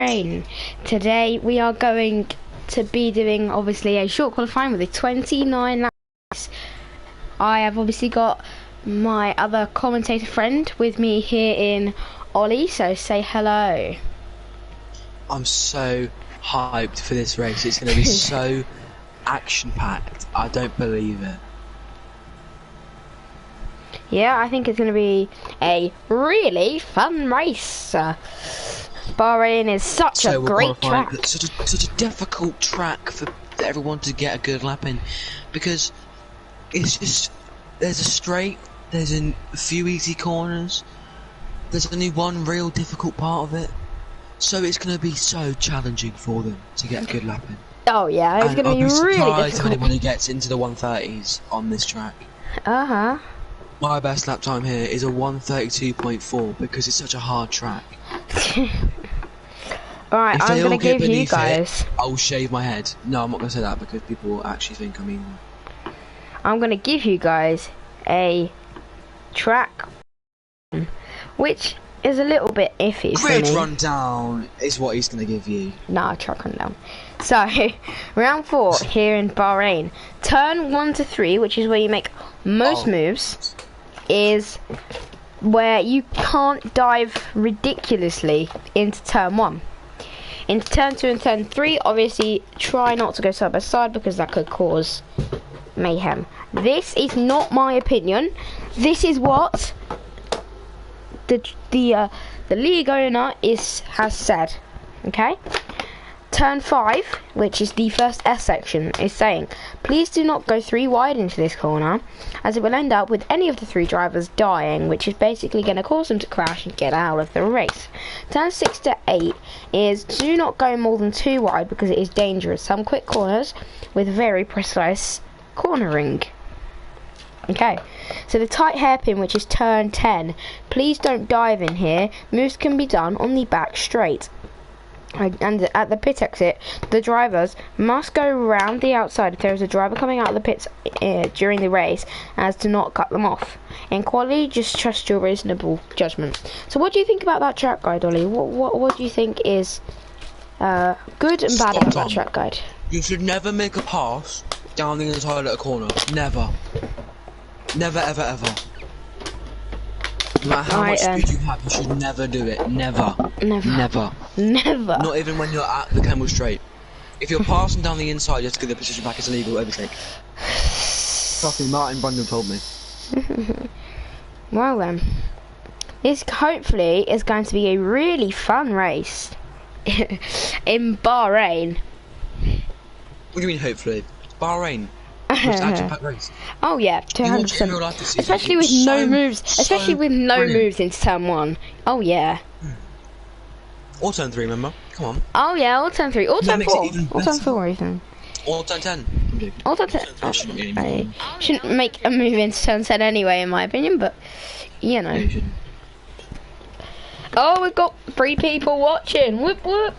Bahrain. Today we are going to be doing obviously a short qualifying with a 29 lap race. I have obviously got my other commentator friend with me here in Ollie, so say hello. I'm so hyped for this race. It's going to be so action-packed. I don't believe it. Yeah, I think it's going to be a really fun race. Bahrain is such a great track. Such a difficult track for everyone to get a good lap in, because it's just, there's a straight, there's a few easy corners, there's only one real difficult part of it, so it's going to be so challenging for them to get a good lap in. Oh yeah, it's going to be really surprised difficult. if anyone who gets into the 130s on this track. My best lap time here is a 132.4 because it's such a hard track. Alright, I'm going to give you guys... I'll shave my head. No, I'm not going to say that because people will actually think I'm evil. I'm going to give you guys a track which is a little bit iffy for me. Grid rundown is what he's going to give you. Nah, track rundown. So, round 4 here in Bahrain. Turn 1 to 3, which is where you make most moves, is where you can't dive ridiculously into turn 1. Into turn 2 and turn 3, obviously try not to go side by side because that could cause mayhem. This is not my opinion. This is what the league owner has said. Okay. Turn 5, which is the first S section, is saying, please do not go 3 wide into this corner, as it will end up with any of the 3 drivers dying, which is basically going to cause them to crash and get out of the race. Turn 6 to 8 is do not go more than 2 wide because it is dangerous. Some quick corners with very precise cornering. Okay, so the tight hairpin, which is turn 10, please don't dive in here. Moves can be done on the back straight. And at the pit exit, the drivers must go around the outside if there is a driver coming out of the pits during the race, as to not cut them off. In quality, just trust your reasonable judgment. So what do you think about that track guide, Ollie? What do you think is good and bad about that track guide? You should never make a pass down the inside of a corner. Never. Never, ever, ever. No matter how much speed you have, you should never do it. Never. Never. Never. Never. Not even when you're at the camel straight. If you're passing down the inside, you have to get the position back. It's illegal. Overtake. Fucking Martin Brundle told me. Well then, this hopefully is going to be a really fun race in Bahrain. What do you mean hopefully? Bahrain. Action-packed race. Oh yeah, 200%. Especially with no moves. Especially with no moves into turn 1. Oh yeah. Or turn 3, remember? Come on. Oh yeah, or turn 3, or turn 4, or turn 4 even. Or turn 10. Or turn 10. I shouldn't make a move into turn 10 anyway, in my opinion, but you know. Oh, we've got 3 people watching. Whoop whoop.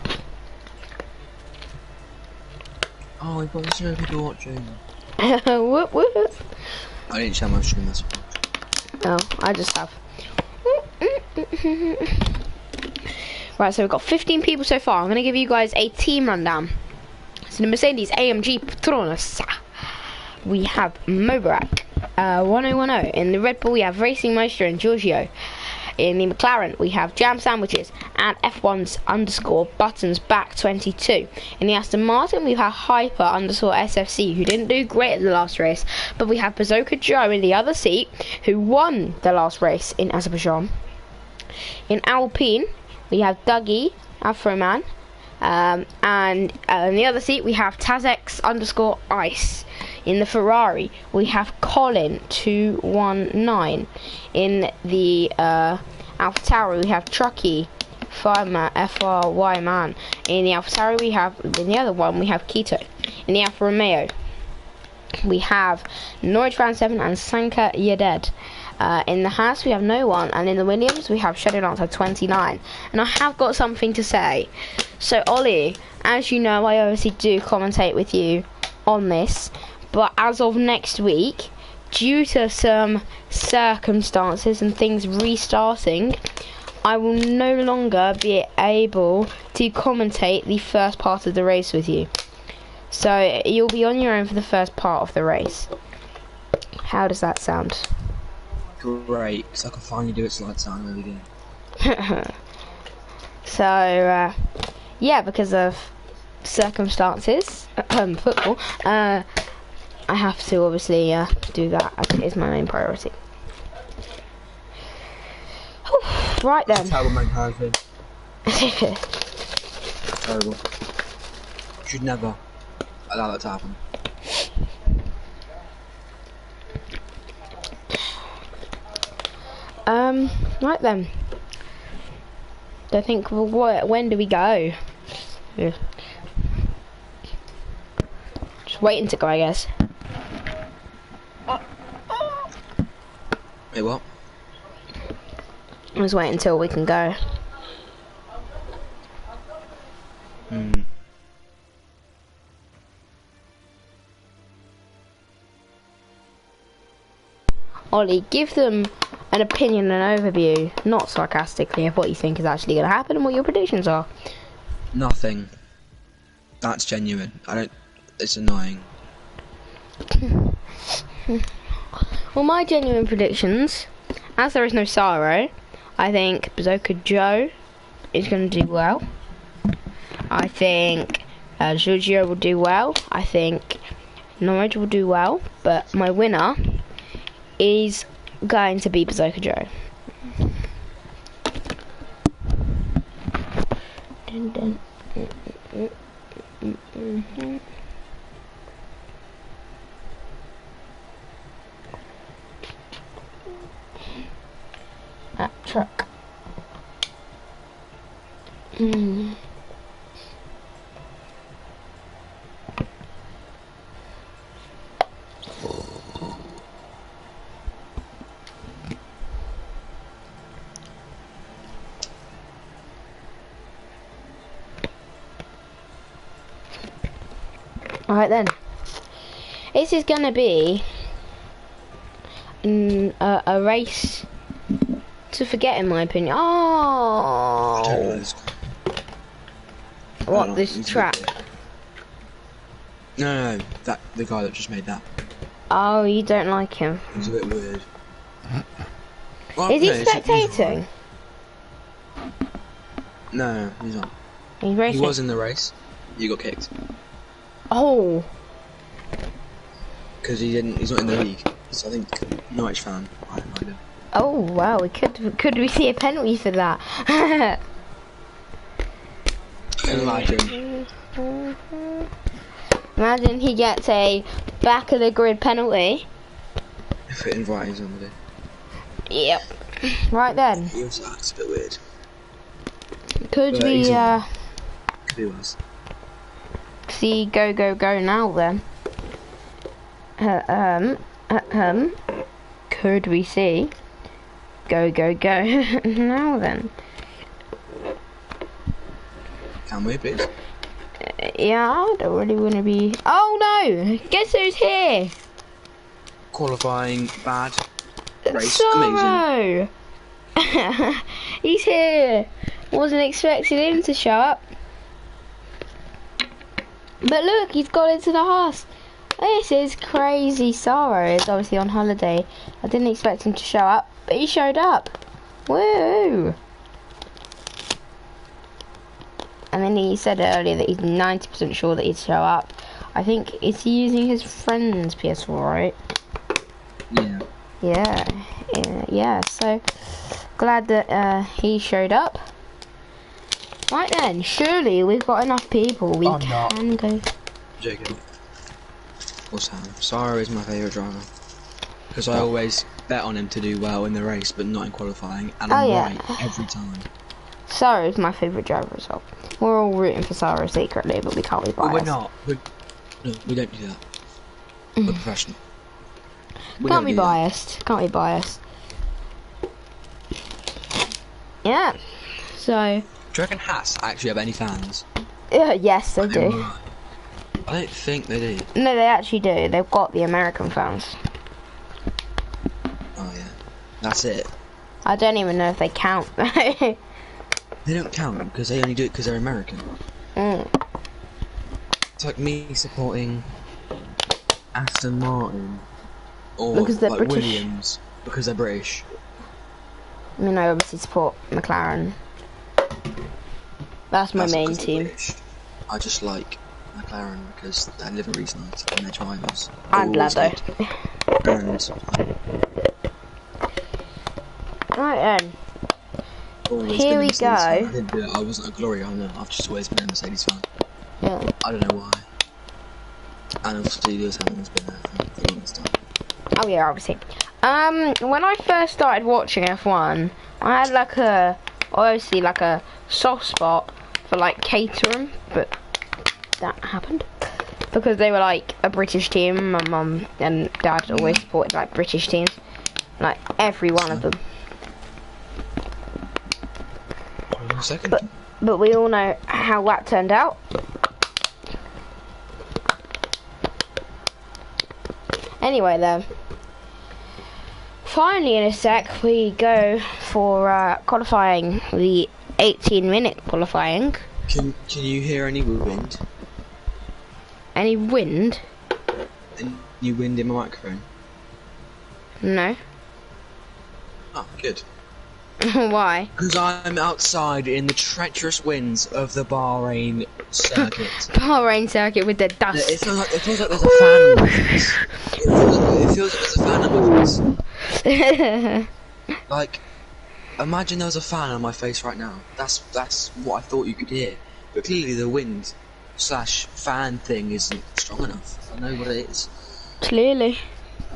Oh, we've got so many people watching. Whoop whoop. I didn't share my stream, that's all. Oh, I just have. Right, so we've got 15 people so far. I'm going to give you guys a team rundown. So the Mercedes AMG Petronas, we have Mobarak 1010. In the Red Bull we have Racing Moisture and Giorgio. In the McLaren we have Jam Sandwiches and F1's_buttons back 22. In the Aston Martin we have Hyper_SFC, who didn't do great at the last race, but we have Bazooka Joe in the other seat, who won the last race in Azerbaijan. In Alpine we have Dougie Afroman, and in the other seat we have Tazex_Ice. In the Ferrari we have Colin 219. In the AlphaTauri we have Trucky FRY Man. In the AlphaTauri we have, in the other one we have Keto. In the Alfa Romeo we have Norwich Fan 7 and Sanka Yeded. In the Haas we have no one, and in the Williams we have Shadow Lancer 29. And I have got something to say. So Ollie, as you know, I obviously do commentate with you on this, but as of next week, due to some circumstances and things restarting, I will no longer be able to commentate the first part of the race with you. So you'll be on your own for the first part of the race. How does that sound? Great, so I can finally do its light sound really good. So, yeah, because of circumstances, football, I have to obviously do that as it is my main priority. Right then. Terrible mentality. Terrible. Should never allow that to happen. Right then. I think, when do we go? Yeah. Just waiting to go, I guess. Wait, what? I was waiting until we can go. Ollie, give them an opinion and overview, not sarcastically, of what you think is actually going to happen and what your predictions are. Nothing. That's genuine. It's annoying. Well, my genuine predictions, as there is no Saro, I think Bazooka Joe is going to do well. I think Giorgio will do well. I think Norwich will do well. But my winner is going to be Bazooka Joe. That truck. Alright then. This is gonna be a race to forget, in my opinion. Oh! What, this track? No, the guy that just made that. Oh, you don't like him. He's a bit weird. Well, is he spectating? No, he's not. He's racing. He was in the race. You got kicked. Oh. Because he's not in the league. So I think Norwich fan. I have no idea. Oh wow, could we see a penalty for that? Imagine. Imagine he gets a back of the grid penalty. If it inviting somebody. Yep. Right then. He also acts a bit weird. Could we Could be worse. see go now then? Could we see go now then? Can we, please? Yeah, I don't really want to be. Oh no! Guess who's here? Qualifying bad. Race Sorrow. amazing. He's here. Wasn't expecting him to show up. But look, he's got into the house. This is crazy. Sorrow is obviously on holiday. I didn't expect him to show up, but he showed up. Woo! And then he said earlier that he's 90% sure that he'd show up. I think, is he using his friend's PS4, right? Yeah. Yeah, so glad that he showed up. Right then, surely we've got enough people. We can go. Joking. What's Sam? Sarah is my favourite driver. Because I always bet on him to do well in the race, but not in qualifying, and I'm right every time. Sarah is my favourite driver as well. We're all rooting for Sarah secretly, but we can't be biased. Well, we're not. No, we don't do that. We're professional. Can't be biased. Can't be biased. Yeah. So. Do you reckon Haas actually have any fans? Yes, they do. I don't think they do. No, they actually do. They've got the American fans. Oh yeah. That's it. I don't even know if they count. They don't count because they only do it because they're American. It's like me supporting Aston Martin or Because they're like British. Williams because they're British. I mean, I obviously support McLaren. That's my main Because they're team. British. I just like McLaren because their livery's nice and their drivers. And Lado. And Right then. always Here been a we Mercedes go. fan. I didn't do it. I wasn't a glory hunter. I've just always been a Mercedes fan. Yeah. I don't know why. And obviously Lewis Hamilton's been there for the longest time. Oh yeah, obviously. When I first started watching F1, I had like a soft spot for like Caterham, but that happened because they were like a British team. My mum and dad always supported like British teams, like every one of them. Hold on a second. But we all know how that turned out. Anyway, then. Finally, in a sec, we go for qualifying, the 18-minute qualifying. Can you hear any wind? Any wind? Any wind in my microphone? No. Oh, good. Why? Because I'm outside in the treacherous winds of the Bahrain circuit. Bahrain circuit with the dust. It feels like there's a fan on my face. It feels like there's a fan on my face. Like, imagine there was a fan on my face right now. That's what I thought you could hear. But clearly the wind / fan thing isn't strong enough. I know what it is. Clearly.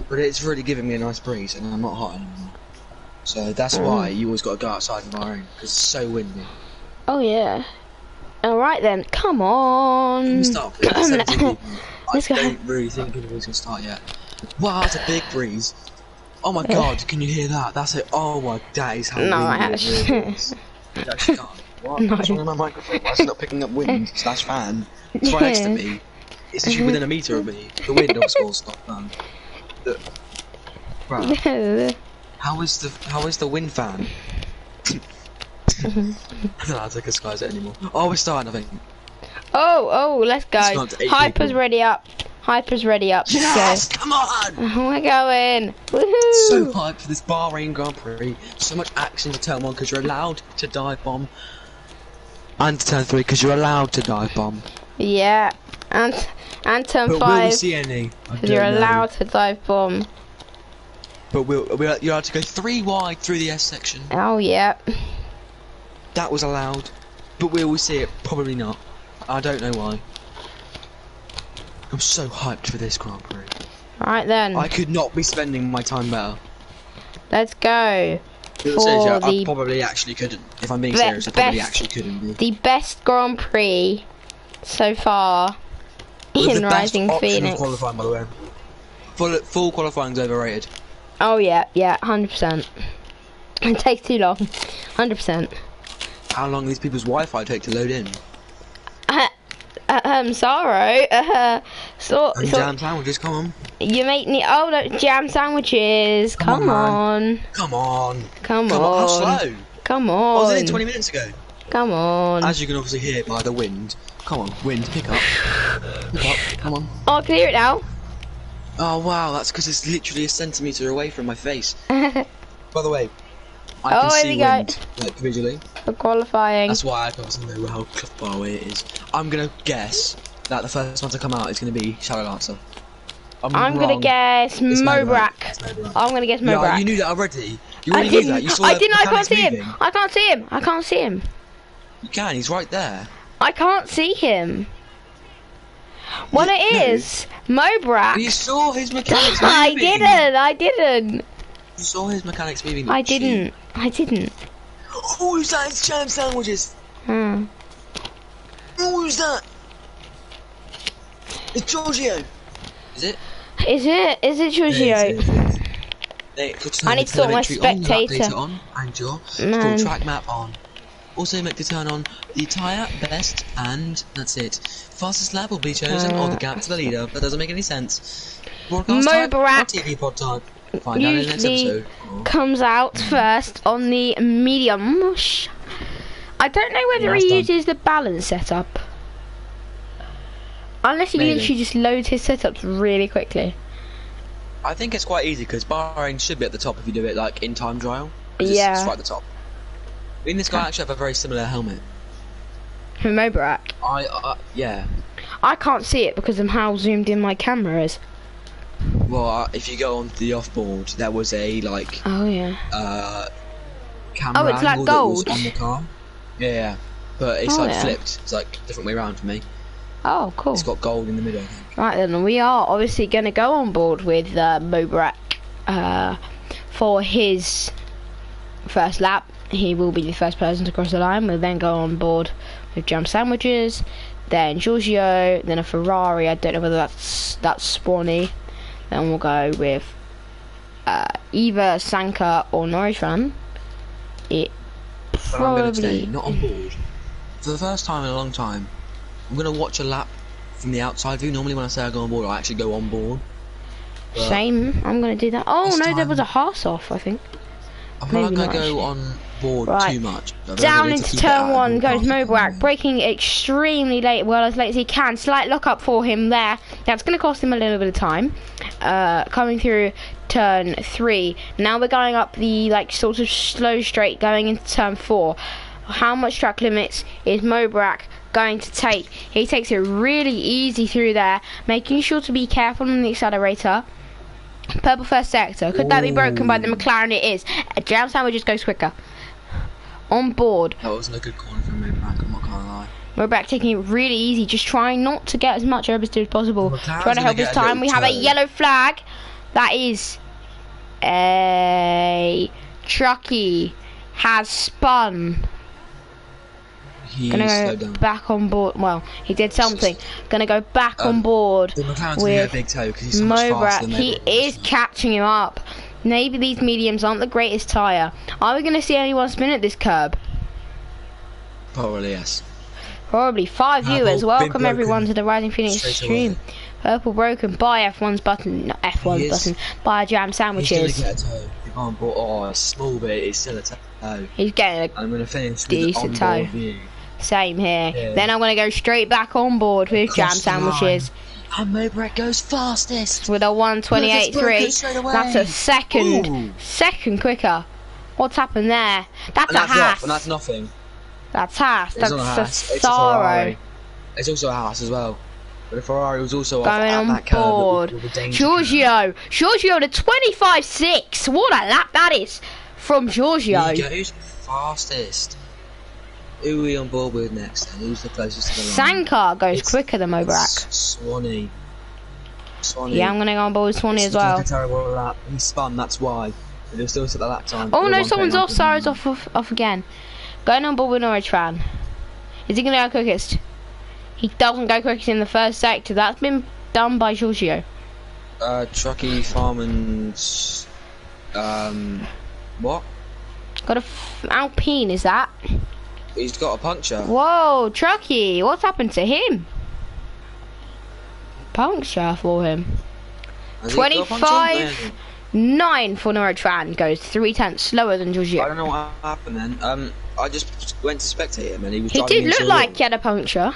But it's really giving me a nice breeze and I'm not hot anymore. So that's why you always got to go outside in Bahrain, because it's so windy. Oh yeah. Alright then, come on. Can we start, please? 17 people. Let's I go. don't really think anybody's going to start yet. Wow, that's a big breeze. Oh my god, can you hear that? That's it. Oh my days, how No, windy I it actually- really is. You actually can't. What? No. What's wrong with my microphone? Why is it not picking up wind / fan? It's right next to me. It's literally within a metre of me. The wind, of course, not fan. Look. Right. How is the wind fan? I don't know how to disguise it anymore. Oh, we're starting, I think. Oh, let's go. It's gone to 8 Hyper's people. ready up. Hyper's ready up. Yes! Let's Come on! go. We're going. Woohoo! So hyped for this Bahrain Grand Prix. So much action to turn 1 because you're allowed to dive bomb. And to turn 3 because you're allowed to dive bomb. Yeah. And turn But 5. will we see any? I don't You're know. allowed to dive bomb. But you're allowed to go 3 wide through the S section. Oh yeah. That was allowed. But will we see it? Probably not. I don't know why. I'm so hyped for this Grand Prix. Right then. I could not be spending my time better. Let's go. Seriously, I the probably actually couldn't. If I'm being be- serious, I probably best- actually couldn't be. the best Grand Prix so far in the Rising best option Phoenix. of qualifying, by the way. Full qualifying's overrated. Oh yeah, 100%. It takes too long. 100%. How long these people's Wi-Fi take to load in? Sorrow. And jam sandwiches, come on. You make me. Oh, no, jam sandwiches. Come on. Come on. Come How on. slow? Come I was in on. 20 minutes ago. Come on. As you can obviously hear by the wind. Come on, wind, pick up. Pick up, come on. Oh, I can hear it now. Oh wow, that's because it's literally a centimetre away from my face. By the way, I Oh, can here see we go. wind, like visually. For qualifying. That's why I obviously know how far away it is. I'm gonna guess that the first one to come out is gonna be Shallow Lancer. I'm gonna wrong. guess It's Mobrak. It's Mobrak. I'm gonna guess Yeah, Mobrak. you knew that already. You I already knew didn't. that. You saw I the didn't. I can't mechanics see him. moving. I can't see him. I can't see him. You can. He's right there. I can't see him. Well, it No. is Mobrak. You saw his mechanics moving. I didn't. I didn't. You saw his mechanics moving. I didn't. I didn't. Oh, who's that? It's jam sandwiches. Hmm. Oh, who's that? It's Giorgio. Is it? Is it? Is it Giorgio? I need to sort my spectator. On, and your Man. full track map on. Also make to turn on the tyre, best, and that's it. Fastest lap will be chosen, or the gap to the leader. That doesn't make any sense. Broadcast type, or Mobrak. TV pod type. Find out in the next usually episode. comes out first on the medium. I don't know whether he uses the balance setup. Unless he literally just loads his setups really quickly. I think it's quite easy because Bahrain should be at the top if you do it like in time trial. Yeah. It's right at the top. Me and this guy actually have a very similar helmet. From Mobarak. Yeah. I can't see it because of how zoomed in my camera is. Well, if you go on the offboard, there was a like. Oh yeah. Camera it's like angle that was gold. on the car. Yeah. But it's flipped. It's like different way around for me. Oh, cool. It's got gold in the middle, I think. Right then, we are obviously going to go on board with Mobarak for his first lap. He will be the first person to cross the line. We'll then go on board with jam sandwiches, then Giorgio, then a Ferrari. I don't know whether that's Spawny. Then we'll go with either Sanka or Norrisran. It But I'm going to stay not on board. For the first time in a long time, I'm going to watch a lap from the outside view. Normally when I say I go on board, I actually go on board. But same, I'm going to do that. Oh no, there was a Haas off, I think. I'm not going to go on board too much. Down into turn 1 goes Mobarak, braking extremely late, well as late as he can. Slight lock up for him there. That's going to cost him a little bit of time. Coming through turn 3. Now we're going up the sort of slow straight going into turn 4. How much track limits is Mobarak going to take? He takes it really easy through there, making sure to be careful on the accelerator. Purple first sector. Could that be broken by the McLaren? It is. Jam sandwiches goes quicker. On board. That wasn't a good corner from Mobarak, I'm not gonna lie. Mobarak taking it really easy, just trying not to get as much oversteer as possible. Trying to help his time. We have a yellow flag. That is a Trucky has spun. Gonna go back on board. Well, he did something. Gonna go back on board with Mobarak. He is catching him up. Maybe these mediums aren't the greatest tyre. Are we gonna see anyone spin at this curb? Probably yes. Probably 5 viewers. Welcome everyone to the Rising Phoenix stream. Purple broken by F1's button, not F1's button, by jam sandwiches. He's gonna get a toe. If I'm board, a small bit. It's still a toe. He's getting a I'm gonna finish decent with toe. View. Same here. Yeah. Then I'm going to go straight back on board with jam sandwiches. And Mobarak goes fastest. With a 1:28.3. That's a second quicker. What's happened there? That's a Haas. And that's nothing. That's Haas. That's a Ferrari. It's also a Haas as well. But the Ferrari was also going on board. Giorgio to 25.6. What a lap that is from Giorgio. He goes fastest. Who are we on board with next? And who's the closest to the line? Sanka goes quicker than Mobarak. Swanee. Yeah, I'm going to go on board with Swanee as well. A terrible lap. He spun, that's why. But he'll still set the lap time. Oh no, someone's off. Sarah's off again. Going on board with Norrisran. Is he going to go quickest? He doesn't go quickest in the first sector. That's been done by Giorgio. Trucky, Farman's... what? Got a Alpine, is that? He's got a puncture. Whoa, Trucky, what's happened to him? Puncture for him. 25.9 for Norrisran, goes 3/10 slower than Giorgio. I don't know what happened then. I just went to spectate him and he was driving into a wall. He did look like he had a puncture.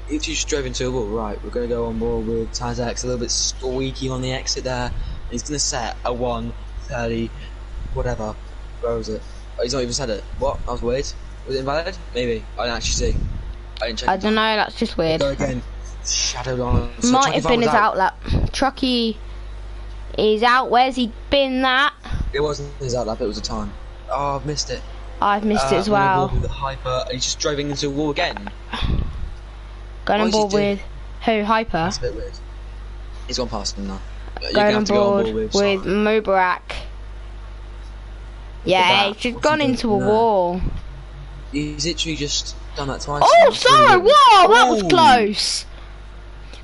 He just drove into a wall. Right, we're going to go on board with Tazx, a little bit squeaky on the exit there. He's going to set a 1:30, whatever. Where was it? Oh, he's not even said it. What? That was weird. Was it invalid? Maybe. I didn't actually see. I didn't check. I don't know, that's just weird. Go again. Shadowed on. So might have been his outlap. Trucky is out. Where's he been that? It wasn't his outlap, it was a time. Oh, I've missed it. I've missed it as well. With the hyper, and he's just driving into a wall again. Going on board with who? Hyper? That's a bit weird. He's gone past him now. Going on board with Mobarak. Yeah, he's just gone into a wall. He's literally just done that twice. Oh, Sorrow! Whoa, that was close.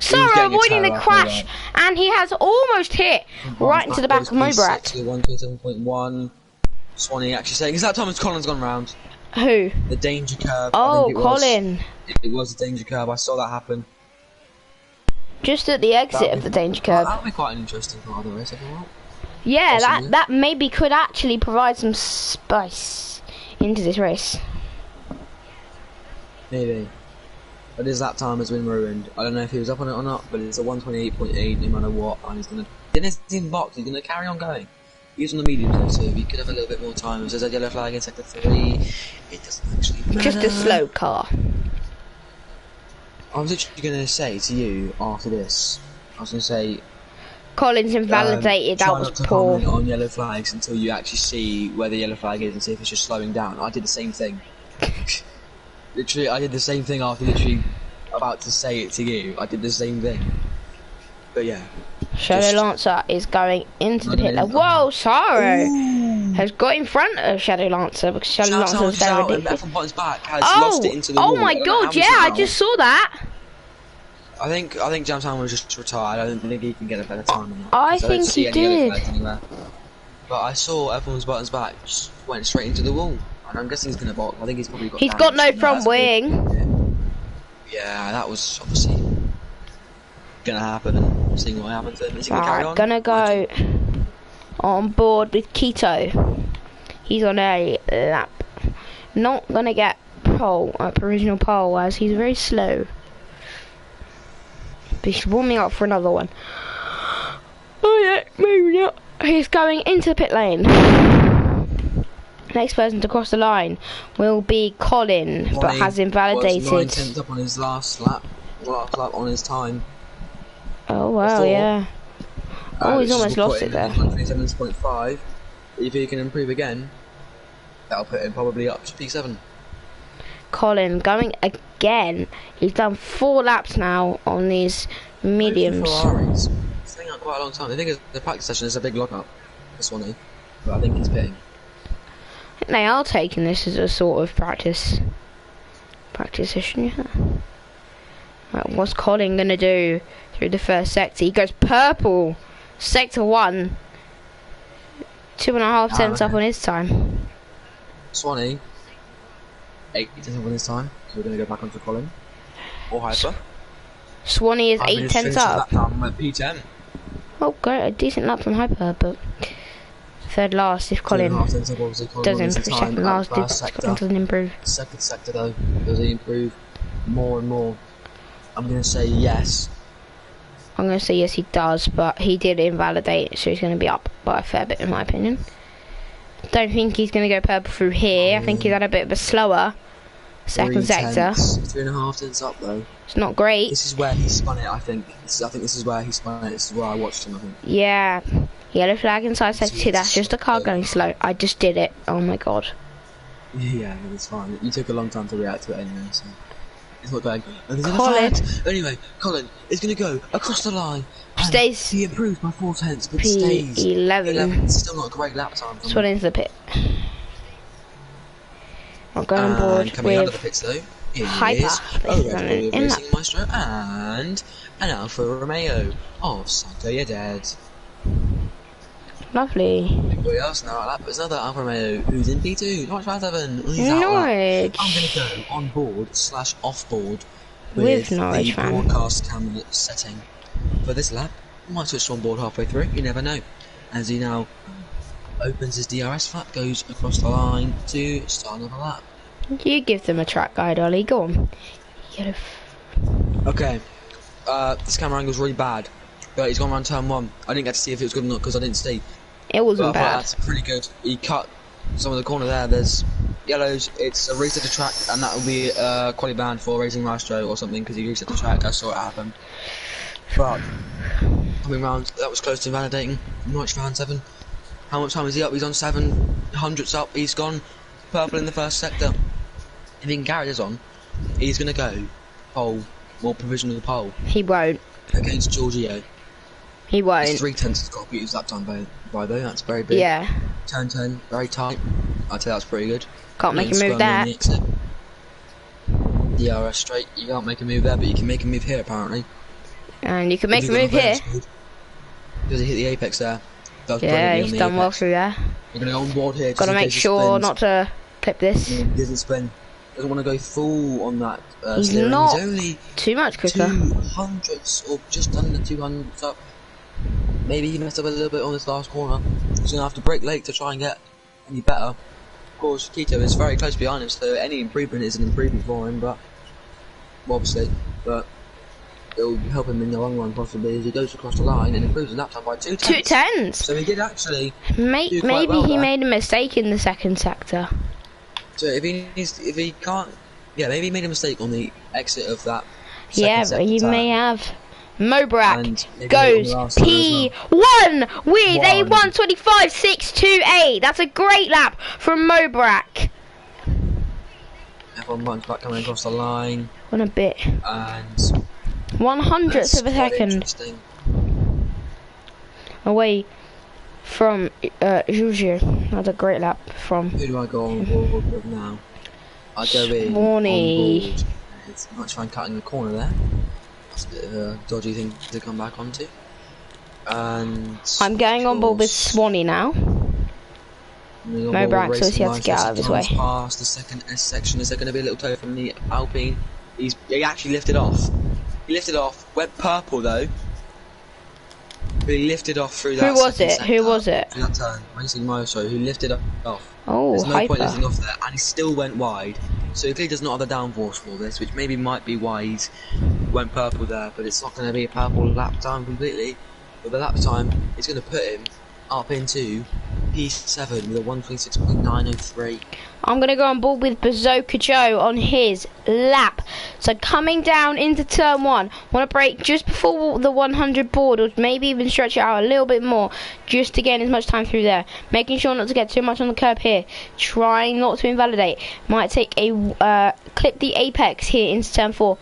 Sorrow avoiding the crash, and he has almost hit right into the back of Mobarak. 1:27.1. Swanee actually saying, is that Thomas Collins gone round? Who? The danger curve. Oh, Colin. It was a danger curve. I saw that happen. Just at the exit of the danger curve. That'll be quite an interesting part of the race, I think. Yeah, Possibly. that maybe could actually provide some spice into this race. Maybe. But his lap time has been ruined. I don't know if he was up on it or not, but it's a 128.8 no matter what, and he's gonna. Didn't see him box, he's gonna carry on going. He's on the medium there, so he could have a little bit more time. There's a yellow flag in sector 3. It doesn't actually matter. Just a slow car. I was literally gonna say to you after this, I was gonna say. Collins invalidated, that try was not to poor. comment on yellow flags until you actually see where the yellow flag is and see if it's just slowing down. I did the same thing. Literally, I did the same thing after literally about to say it to you. I did the same thing. But yeah. Shadow Lancer is going into the pit lane. Whoa, Saro has got in front of Shadow Lancer because Shadow Lancer is very ridiculous. Lost it into the wall. Oh my god, yeah, I just saw that. I think Jamtown was just retired. I don't think he can get a better time than that. I think he did. But I saw everyone's buttons back just went straight into the wall. And I'm guessing he's gonna box. I think he's probably got. He's got no front wing. Yeah, that was obviously gonna happen. And seeing what happens, is he gonna carry on? Gonna go on board with Keto. He's on a lap. Not gonna get provisional pole as he's very slow. But he's warming up for another one. Oh yeah, moving up. He's going into the pit lane. Next person to cross the line will be Colin, but has invalidated. 9/10 up on his last lap on his time. Oh wow, yeah. Oh, he's almost lost it there. 27.5. If he can improve again, that'll put him probably up to P7. Colin going again. He's done 4 laps now on these mediums. Ferraris. It's taking out quite a long time. I think the practice session is a big lock-up for Swanee, but I think he's pitting. I think they are taking this as a sort of practice session, yeah. Right, what's Colin gonna do through the first sector? He goes purple. Sector 1. 2.5 cents up on his time. Swanee. 8 tenths up on his time. So we're gonna go back onto Colin. Or Hyper. Swanee is 8 tenths up. P10. Oh, great, a decent lap from Hyper, but third last if Colin doesn't improve. Second last if Colin doesn't improve. Second sector though, does he improve more and more? I'm gonna say yes. I'm gonna say yes, he does, but he did invalidate, so he's gonna be up by a fair bit in my opinion. Don't think he's gonna go purple through here. I think he's had a bit of a slower second sector. 3.5 tenths up though. It's not great. This is where he spun it, I think. I think this is where he spun it. This is where I watched him, I think. Yeah. Yellow flag inside sector 2. That's just a car going slow. I just did it. Oh my god. Yeah, it's fine. You took a long time to react to it anyway, so it's not bad. Colin. Anyway, Colin is going to go across the line. Stays. He improves by 4 tenths, but P11. stays 11. It's still not a great lap time. Swan into the pit. I'm going on board coming out of with the pits though. Hyper. Racing Maestro and an Alfa Romeo of Santo Yeded. Lovely. Anybody else now lap? There's another Alfa Romeo who's in P2. Norwich 5-7. He's out Norwich. I'm going to go on board / off board with Norwich the fan. broadcast camera setting for this lap. Might switch on board halfway through. You never know. As he now opens his DRS flap, goes across the line to start another lap. You give them a track guide, Ollie. Go on. Okay. This camera angle's really bad, but he's gone around turn 1. I didn't get to see if it was good or not because I didn't see. It wasn't bad. That's pretty good. He cut some of the corner there. There's yellows. It's a reset the track, and that will be quality banned for Racing Maestro or something because he reset the track. I saw it happen. But coming round, that was close to invalidating. Norwich round 7. How much time is he up? He's on 700s up. He's gone purple in the first sector. If he can carry this on, he's going to go pole, more provisional pole. He won't. Against Giorgio. He won't. It's 3 tenths got to beat his lap time by though. That's very big. Yeah. Turn 10, very tight. I'd say that's pretty good. Can't make a move there. DRS straight. You can't make a move there, but you can make a move here apparently. And you can make a move here. Does he hit the apex there? Yeah, he's done well through there. We're going to go on board here. Got to make sure not to clip this. He doesn't spin. Doesn't want to go full on that he's steering. not He's only too much quicker. 200s or just under 200s up. maybe he messed up a little bit on this last corner. He's going to have to brake late to try and get any better. Of course, Keto is very close behind him, so any improvement is an improvement for him, but obviously, but it'll help him in the long run possibly as he goes across the line and improves his lap time by 2 tenths. 2 tenths. So he did actually. Maybe well he there. made a mistake in the second sector. So if he can't, yeah, maybe he made a mistake on the exit of that. Yeah, but he may have. Mobrak goes P1 with a 1:25.628. That's a great lap from Mobrak. Everyone runs back coming across the line. On a bit. And 100th of a second away from Juju. That's a great lap from. Who do I go on board with now? I go in Swanee. on board. It's much fun cutting the corner there. That's a bit of a dodgy thing to come back onto. And I'm going on board with Swanee now. Mobrak, so he has to get out of his way. Past the second S section. Is there going to be a little toe from the Alpine? He actually lifted off. He lifted off. Went purple though. But he lifted off through that. Who was it? Through that turn. Racing Moso, who lifted off. Oh, there's no hyper. point lifting off there, and he still went wide. So he clearly does not have the downforce for this, which maybe might be why he's went purple there. But it's not going to be a purple lap time completely. But the lap time is going to put him up into P7 with a 1:26.903. I'm going to go on board with Bazooka Joe on his lap. So coming down into turn 1, want to brake just before the 100 board, or maybe even stretch it out a little bit more, just to gain as much time through there. Making sure not to get too much on the curb here. Trying not to invalidate. Might take a clip the apex here into turn 4.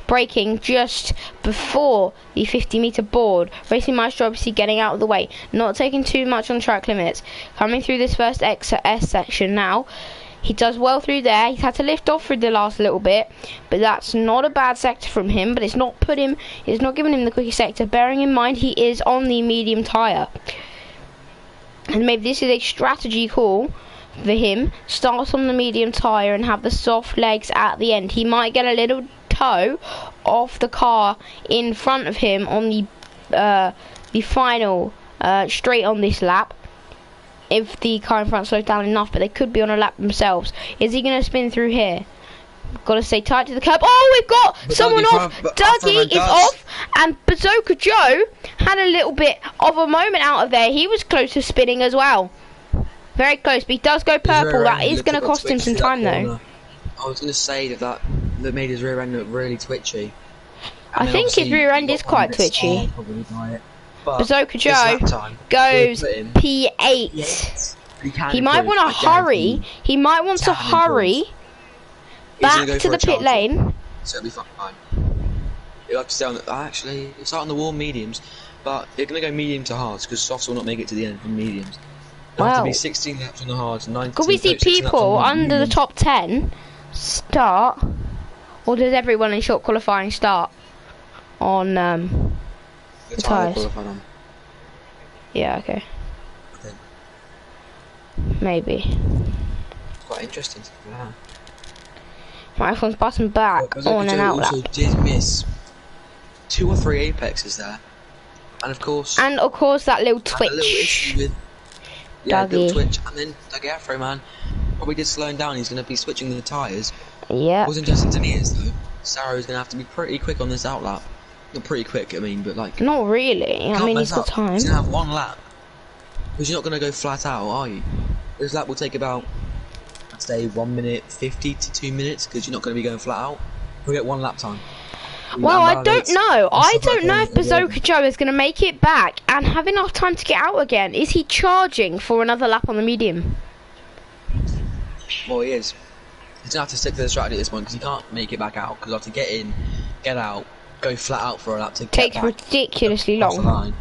Braking just before the 50-meter board. Racing Maestro obviously getting out of the way, not taking too much on track limits. Coming through this first S section now. He does well through there. He's had to lift off through the last little bit, but that's not a bad sector from him. But it's not giving him the quickest sector. Bearing in mind he is on the medium tyre, and maybe this is a strategy call for him. Start on the medium tyre and have the soft legs at the end. He might get a little toe off the car in front of him on the final straight on this lap, if the car in front slows down enough, but they could be on a lap themselves. Is he going to spin through here? Got to stay tight to the curb. Oh, we've got someone off. Dougie is off, and Bazooka Joe had a little bit of a moment out of there. He was close to spinning as well. Very close, but he does go purple. That is going to cost him some time though. I was going to say that made his rear end look really twitchy. I think his rear end is quite twitchy. Bazooka Joe goes P8. He might want to hurry. He might want to hurry back to the pit lane. So it'll be fine. You'll have to stay on the, actually, start on the warm mediums, but you're going to go medium to hards because softs will not make it to the end from mediums. It'll have to be 16 laps on the hards, 19. Could we see people under the top 10 start, or does everyone in short qualifying start on the tyres? Yeah, okay. Maybe. It's quite interesting. Yeah. My phone's passing back on and out lap. Also did miss 2 or 3 apexes there, and of course that little twitch. A little issue with, little twitch, and then Dougie Afro man probably did slow him down. He's going to be switching the tyres. Yeah. What's interesting to me is though, Sarah's going to have to be pretty quick on this outlap. Not pretty quick, I mean, but like. Not really. I mean, he's got time. He's going to have 1 lap, because you're not going to go flat out, are you? This lap will take about, I'd say, 1 minute 50 to 2 minutes, because you're not going to be going flat out. You'll get 1 lap time. Well, I don't know. I don't know if Bazooka Joe is going to make it back and have enough time to get out again. Is he charging for another lap on the medium? Well, he is. He's going to have to stick to the strategy at this point because he can't make it back out. Because I have to get in, get out, go flat out for a lap to get Takes back ridiculously long.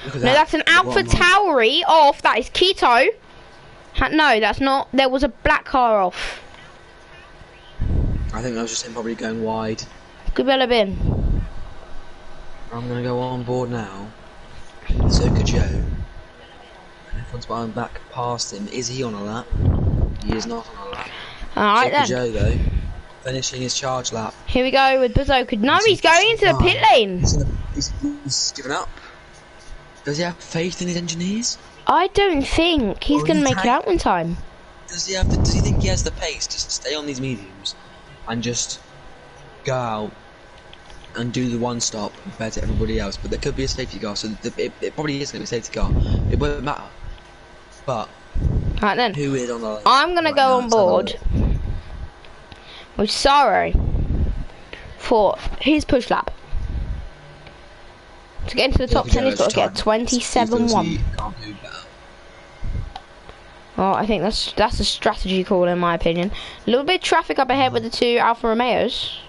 No, that's an Alpha Tauri off. That is Keto. No, that's not. There was a black car off. I think that was just him probably going wide. Could well have been. I'm going to go on board now. So could Joe. And everyone's buying back past him. Is he on a lap? He is not on a lap. Alright then. Joe though, finishing his charge lap. Here we go with Bazooka. No, he's going into the pit lane. He's given up. Does he have faith in his engineers? I don't think he's going to make it out in time. Does he think he has the pace to stay on these mediums and just go out and do the one stop compared to everybody else? But there could be a safety car, so it probably is going to be a safety car. It won't matter. But Right then, who is on the list? I'm going to go on board with Sorrow for his push lap. To get into the top 10, he's got to get 27-1. Well, I think that's a strategy call in my opinion. A little bit of traffic up ahead with the two Alfa Romeos.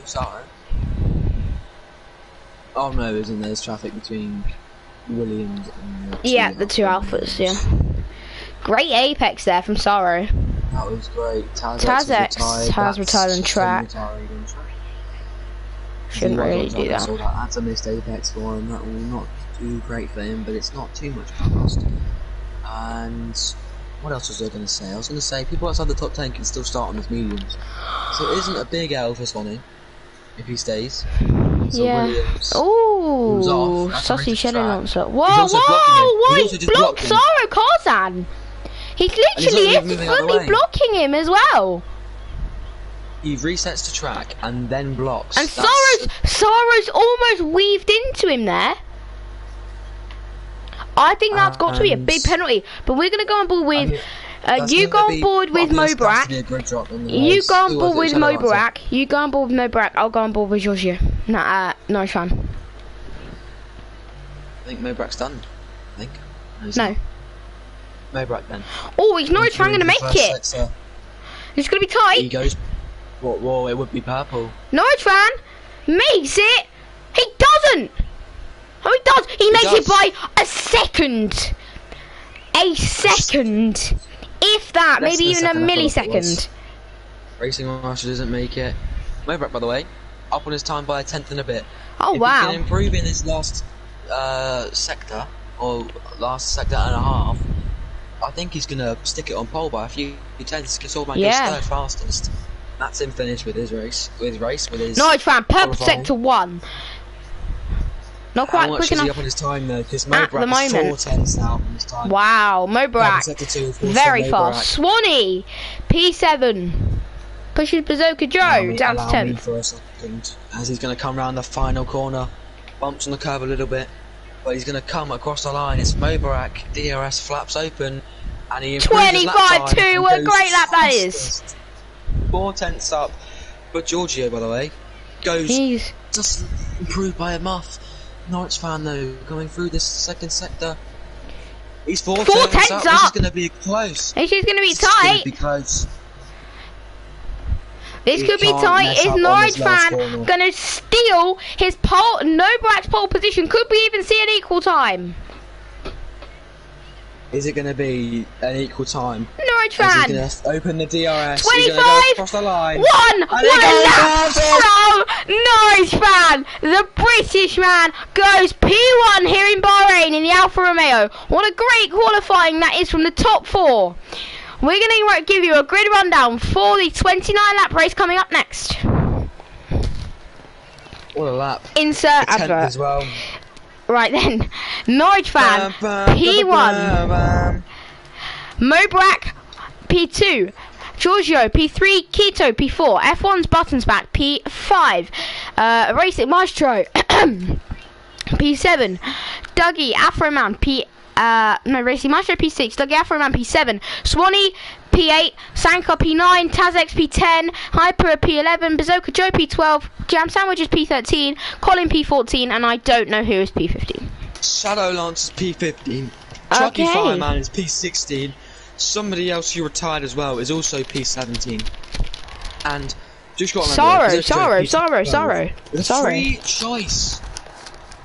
Sorry. Oh no, isn't there? There's traffic between Williams and the two Alphas, yeah. Great apex there from Sorrow. That was great. Taz has retired on track. Shouldn't really do that. That's a missed apex for him. That will not do great for him, but it's not too much fast. And what else was I going to say? I was going to say people outside the top 10 can still start on his mediums. So it isn't a big L for Swanee if he stays. So yeah. Ooh, Sussy Shannon answer. Whoa, he blocked Sorrow Karzan. He literally is fully blocking him as well. He resets to track and then blocks. And Sorrow's almost weaved into him there. I think that's got to be a big penalty. But we're going to go on board with... you go on board with Mobrak. You go on board with Mobrak. You go on board with Mobrak. I'll go on board with Giorgio. Nah, no fan. I think Mobrak's done. I think. No. Mobrak then. Oh, he's not trying to make it. It's going to be tight. He goes... Whoa, it would be purple. Norwich fan makes it. He doesn't. Oh, he does. He makes it by a second. A second. If that, maybe even a millisecond. Racing Master doesn't make it. Mobrak, by the way, up on his time by a tenth and a bit. Oh, if wow. He can improve in his last sector, or last sector and a half, I think he's going to stick it on pole by a few tenths. Because Allman goes third fastest. That's him finished with his race. Norwich fan, purple sector 1. Not quite quick enough. How much is he up on his time though? Because at the moment, 4 tenths now on his time. Wow, Mobrak, very fast. Swanee, P7, pushes Bazooka Joe down to 10th. For a second, as he's going to come round the final corner, bumps on the curve a little bit, but he's going to come across the line. It's Mobrak, DRS flaps open, and he 25-2. What a great lap that is. 4 tenths up, but Giorgio, by the way, goes just improved by a muff. Norwich fan though, going through this second sector. He's 4 tenths up. This is going to be close. This is going to be tight. This could be tight. Is Norwich fan going to steal his pole? Mobrak's pole position? Could we even see an equal time? Is it going to be an equal time? Norwich fan. He's going to open the DRS. 25. Go across the line. 1. What a lap from Norwich fan. The British man goes P1 here in Bahrain in the Alfa Romeo. What a great qualifying that is from the top 4. We're going to give you a grid rundown for the 29 lap race coming up next. What a lap. Insert advert. As well. Right then, Norwich fan, P1, Mobrak, P2, Giorgio, P3, Keto, P4, F1's buttons back, P5, Racing Maestro, P7, Dougie, Afroman, Racing Maestro, P6, Dougie, Afroman, P7, Swanee, P8, Sanka P9, Tazex P10, Hyper P11, Bazooka Joe P12, Jam Sandwiches P13, Colin P14, and I don't know who is P15. Shadow Lance is P15. Chucky Fireman is P16. Somebody else who retired as well is also P17. And just got Sorrow. The free choice.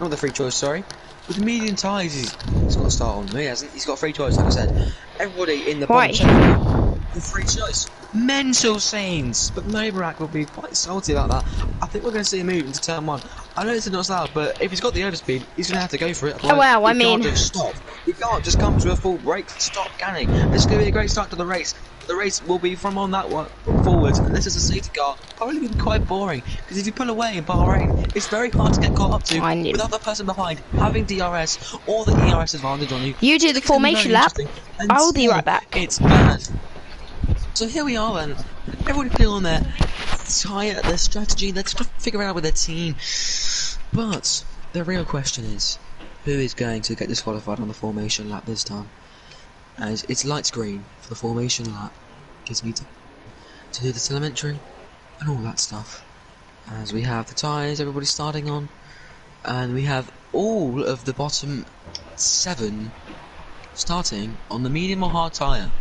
Not the free choice, sorry. With the medium tyres, he's got to start on. He hasn't. He's got free choice, like I said. Everybody in the bottom the free choice. Mental scenes. But Mobrak will be quite salty about that. I think we're going to see him move into turn 1. I know it's not loud, but if he's got the overspeed, he's going to have to go for it. Oh, well, I mean... He can't just stop. He can't just come to a full brake stop, can he? This is going to be a great start to the race. the race will be from on that one forward. And this is a safety car. Probably going to be quite boring because if you pull away in Bahrain, it's very hard to get caught up to without the person behind having DRS or the ERS advantage on you. You do the formation lap. I'll be right back. It's bad. So here we are then. Everybody put on their tyre, their strategy. They're trying to figure out with their team. But the real question is, who is going to get disqualified on the formation lap this time? As it's lights green for the formation lap, gives me to do the telemetry and all that stuff. As we have the tyres, everybody's starting on, and we have all of the bottom 7 starting on the medium or hard tyre.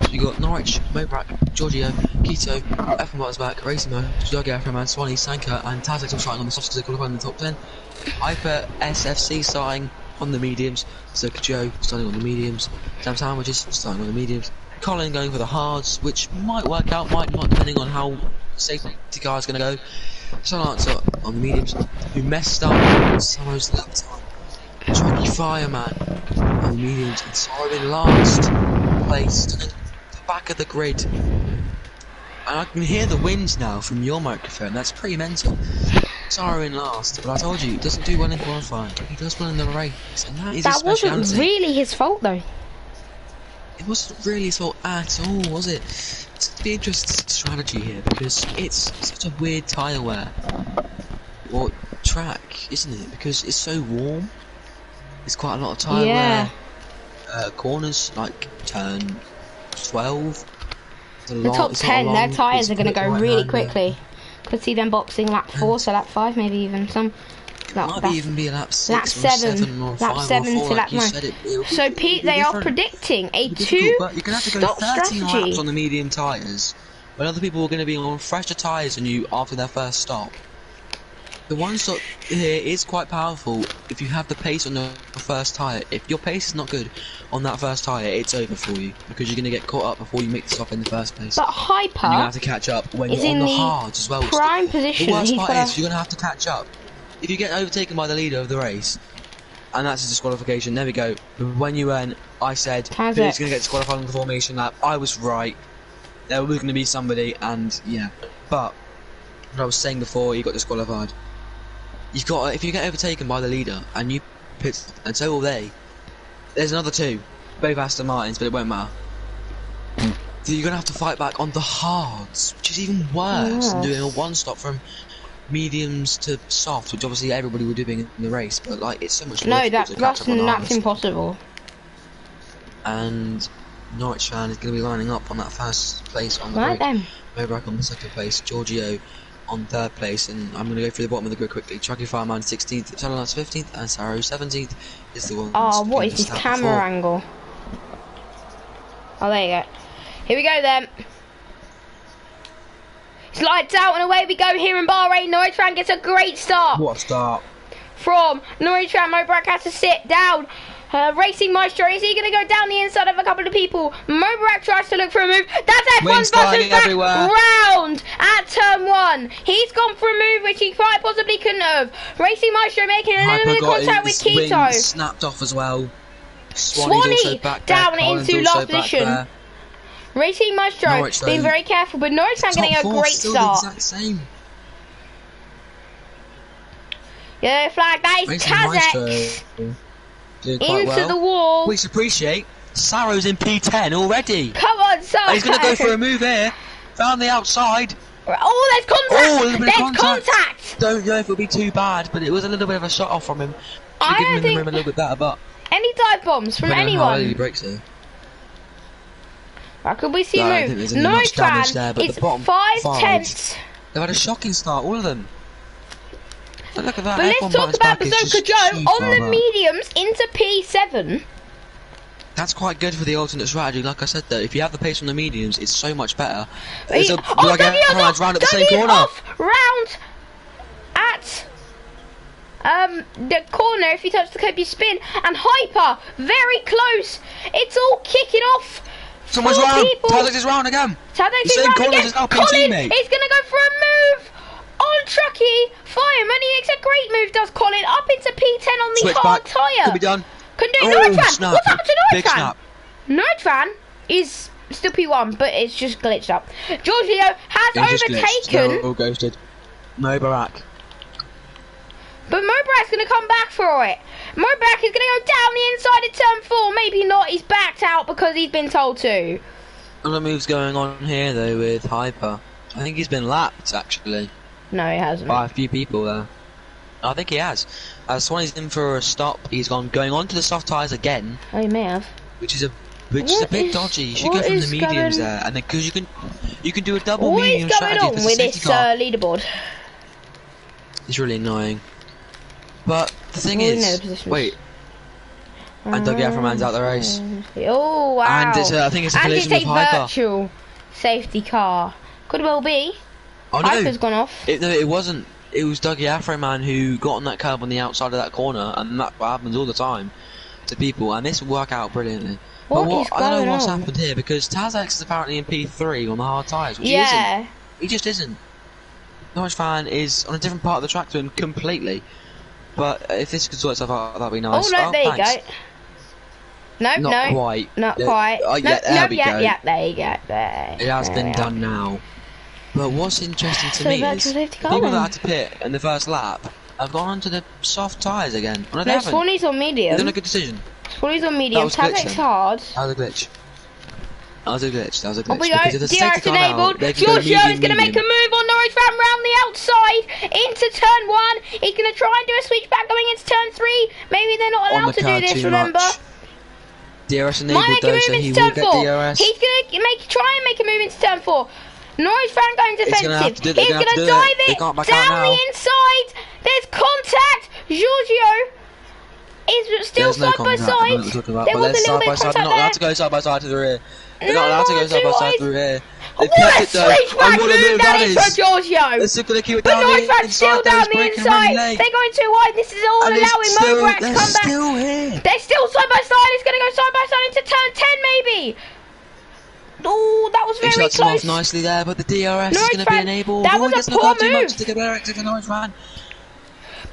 So you got Norwich, Mobrak, Giorgio, Quito, F1 Butters back, Racing Mode, Jogi Afroman, Swanee, Sanka, and Tazek all starting on the softs because they're qualifying in the top 10. Hyper SFC starting on the mediums, Circuit Joe starting on the mediums, Sam Sandwiches starting on the mediums, Colin going for the hards, which might work out, might not, depending on how safety car is going to go. Sonata on the mediums, who messed up Samo's lap time. Johnny Fireman on the mediums, and Sorrow in last place to the back of the grid. And I can hear the winds now from your microphone. That's pretty mental. Sorrow in last, but I told you, he doesn't do well in qualifying. He does well in the race, and that is his speciality. That wasn't really his fault, though. It wasn't really his fault at all, was it? It's the interesting strategy here because it's such a weird tyre wear or track, isn't it? Because it's so warm. There's quite a lot of tyre wear. Corners like turn 12. The top 10, their tyres are going to go really quickly. Could see them boxing lap 4, so lap 5, maybe even some. Might even be a lap 6 lap 7 or lap 5 7 or 4, to like lap 9. So Pete, they are predicting a 2-stop strategy. Laps on the medium tyres, when other people are going to be on fresher tyres than you after their first stop. The one stop here is quite powerful if you have the pace on the first tyre. If your pace is not good on that first tyre, it's over for you because you're going to get caught up before you make the stop in the first place. But Hyper, and you have to catch up when you're on the hards as well. Prime position. The worst part is you're going to have to catch up. If you get overtaken by the leader of the race, and that's a disqualification, there we go. When you went, I said, who's going to get disqualified on the formation lap? I was right. There was going to be somebody, and yeah. But what I was saying before, you got disqualified. You've got, if you get overtaken by the leader and you pit, and so will they. There's another 2, both Aston Martins, but it won't matter. So you're gonna have to fight back on the hards, which is even worse than doing a 1-stop from mediums to soft, which obviously everybody were doing in the race. But like, it's so much more. No, that's impossible. And Norwich fan is gonna be lining up on that first place on the grid. Mobrak on the second place, Giorgio on 3rd place, and I'm going to go through the bottom of the grid quickly. Trucky Fireman 16th, Channel's 15th, and Sarrow 17th is the one. Oh, what is this camera angle? Oh, there you go. Here we go then. It's lights out and away we go here in Bahrain. Norwich gets a great start. What a start. From Norwich, Mobrak has to sit down. Racing Maestro, is he going to go down the inside of a couple of people? Mobrak tries to look for a move. That's F1's Butters back round at turn 1. He's gone for a move which he quite possibly couldn't have. Racing Maestro making a little bit of contact with Quito. Snapped off as well. Swanee down into last position. Racing Maestro being very careful, but Norwich getting a great start. Yellow flag, that is Tazek. Into the wall. We appreciate Sarrow's in P10 already. Come on, Sarrow. He's going to go for a move here. Found the outside. Oh, there's contact. There's contact. Don't know if it'll be too bad, but it was a little bit of a shot off from him. I don't think him a little bit better, but any dive bombs from anyone. He breaks here. How could we see a move? No fan. It's 5/10. They've had a shocking start, all of them. Look at that. But let's talk about Bazooka Joe on the mediums into P7. That's quite good for the alternate strategy. Like I said, though, if you have the pace on the mediums, it's so much better. Dougie off round at the same corner. Round at the corner. If you touch the curb, you spin. And Hyper, very close. It's all kicking off. Someone's round. Tazek is round again. Tazek is round again. Colin is going to go for a move. On Trucky, Fireman, he makes a great move, does Colin, up into P10 on the hard tyre. Could be done. Can do it. Norwich fan, what's happened to Norwich fan? Norwich fan is Still P1, but it's just glitched up. Giorgio has overtaken. All ghosted. Mobarak. But Mobrak's going to come back for it. Mobrak is going to go down the inside at turn 4. Maybe not. He's backed out because he's been told to. Other moves going on here though with Hyper. I think he's been lapped actually. No, he hasn't. By a few people there. I think he has. Swanee's in for a stop. He's going on to the soft tyres again. Oh, he may have. Which is a bit dodgy. You should go from the mediums there, and then because you can do a double medium strategy. What is going on with this leaderboard? It's really annoying. But the thing is, wait. And Dougie Afroman's out the race. Oh wow! And it's I think it's a collision with Hyper. Virtual safety car. Could well be. Oh no! Hyper's gone off. No, it wasn't. It was Dougie Afroman who got on that curb on the outside of that corner, and that happens all the time to people. And this will work out brilliantly. I don't know what's happened here because Tazex is apparently in P3 on the hard tyres, which he isn't. He just isn't. Norwich Fan is on a different part of the track to him completely. But if this could sort itself out, that'd be nice. Oh no, there you go. No, not quite. Not quite. There we go. Yeah, there you go. There. It has been done now. But what's interesting to me is people that had to pit in the first lap have gone onto the soft tyres again. No, Swanee's on medium. They've done a good decision. Swanee's on medium. Tazek's hard. That was a glitch. That was a glitch. Up we go. DRS enabled. Giorgio is going to make a move on Norwich Fan round the outside into turn 1. He's going to try and do a switchback going into turn 3. Maybe they're not allowed to do this, remember? DRS enabled though, so he will get DRS. He's going to try and make a move into turn 4. Norwich Fan going defensive. He's going to dive it down the inside. There's contact. Giorgio is still side by side. There was a little bit of contact there. They're not allowed to go side by side to the rear. They're not allowed to go side by side to the rear. What a switchback move that is for Giorgio! They're still going to keep it but down the Norwich Fan's still down the inside. They're going too wide. This is all allowing Mobrak to come back. They're still side by side. It's going to go side by side into turn 10 maybe. Oh, that was very close. He shuts him off nicely there, but the DRS is going to be enabled. That was a poor move. To get Eric to the Norwich Fan.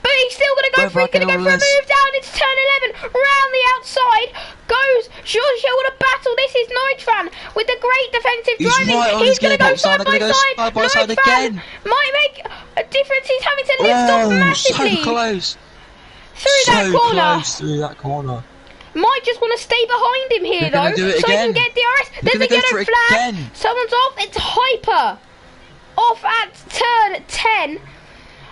But he's still going to go for it. He's going to go for a move down into turn 11. Round the outside goes Giorgio with a battle. This is Norwich Fan with the great defensive driving. He's going to go side by side. Norwich Fan might make a difference. He's having to lift off massively. So close. Through that corner. Might just want to stay behind him here though, so he can get DRS. There's a yellow flag. Someone's off. It's Hyper. Off at turn 10.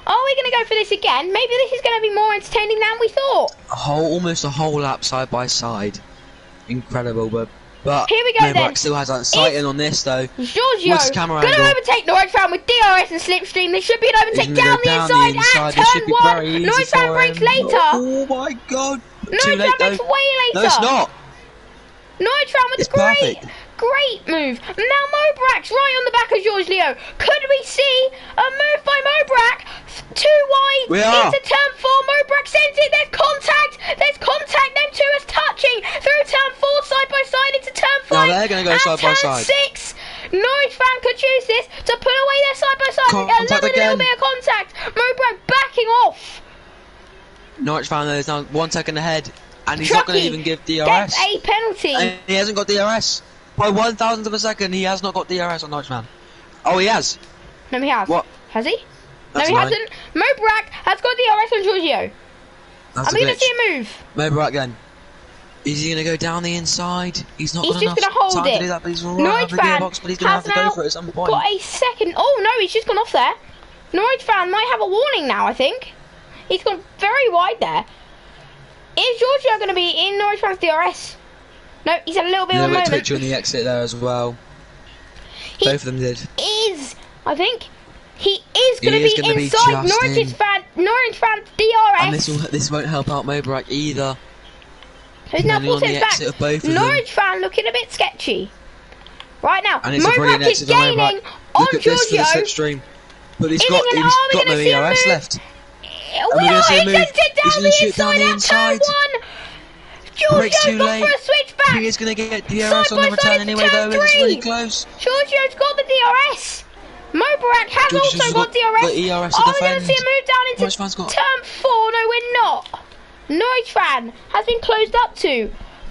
Are we going to go for this again? Maybe this is going to be more entertaining than we thought. Almost a whole lap side by side. Incredible, but here we go then. Still has that sighting on this though. Giorgio going to overtake Norwich Fan with DRS and Slipstream. There should be an overtake down the inside at turn 1. Norwich Fan breaks later. Oh my god. Norwich Fan breaks way later. No, it's not. Norwich Fan with great move. Now Mobrak's right on the back of Giorgio. Could we see a move by Mobrak? Too wide into turn 4. Mobrak sends it. There's contact. Them two are touching through turn 4, side by side into turn 5. Now they're going to go side by side. 6. Norwich Fan could use this to put away their side by side. Another little bit of contact. Mobrak backing off. Norwich Fan is now 1 second ahead, and he's not going to even give DRS. Gets a penalty. And he hasn't got DRS. By 1,000th of a second, he has not got DRS on Norwich Fan. Oh, he has. No, he has. What? Has he? No, he hasn't. Mobrak has got DRS on Giorgio. I'm going to see a move. Mobrak then. Is he going to go down the inside? He's not. He's just going to hold it. To do that, but he's right Norwich Fan but he's going to have to go for it at some point. Got a second. Oh no, he's just gone off there. Norwich Fan might have a warning now. I think he's gone very wide there. Is Giorgio going to be in Norwich Fan's DRS? No, he's had a little bit of a moment. Twitch on the exit there as well. Both of them did. I think he is going to be inside Norwich Fan DRS. And this won't help out Mobrak either. So he's now 4 seconds back. Norwich Fan looking a bit sketchy. Right now, Mobrak is gaining on Giorgio. But he's got no ERS left. Well, he sent it down the inside at turn 1. Giorgio's gone for a switchback. He is going to get DRS on the return anyway though. It's really close. Giorgio's got the DRS. Mobrak has also got DRS. The ERS Are we going to see a move down into turn 4? No, we're not. Norwich Fan has been closed up to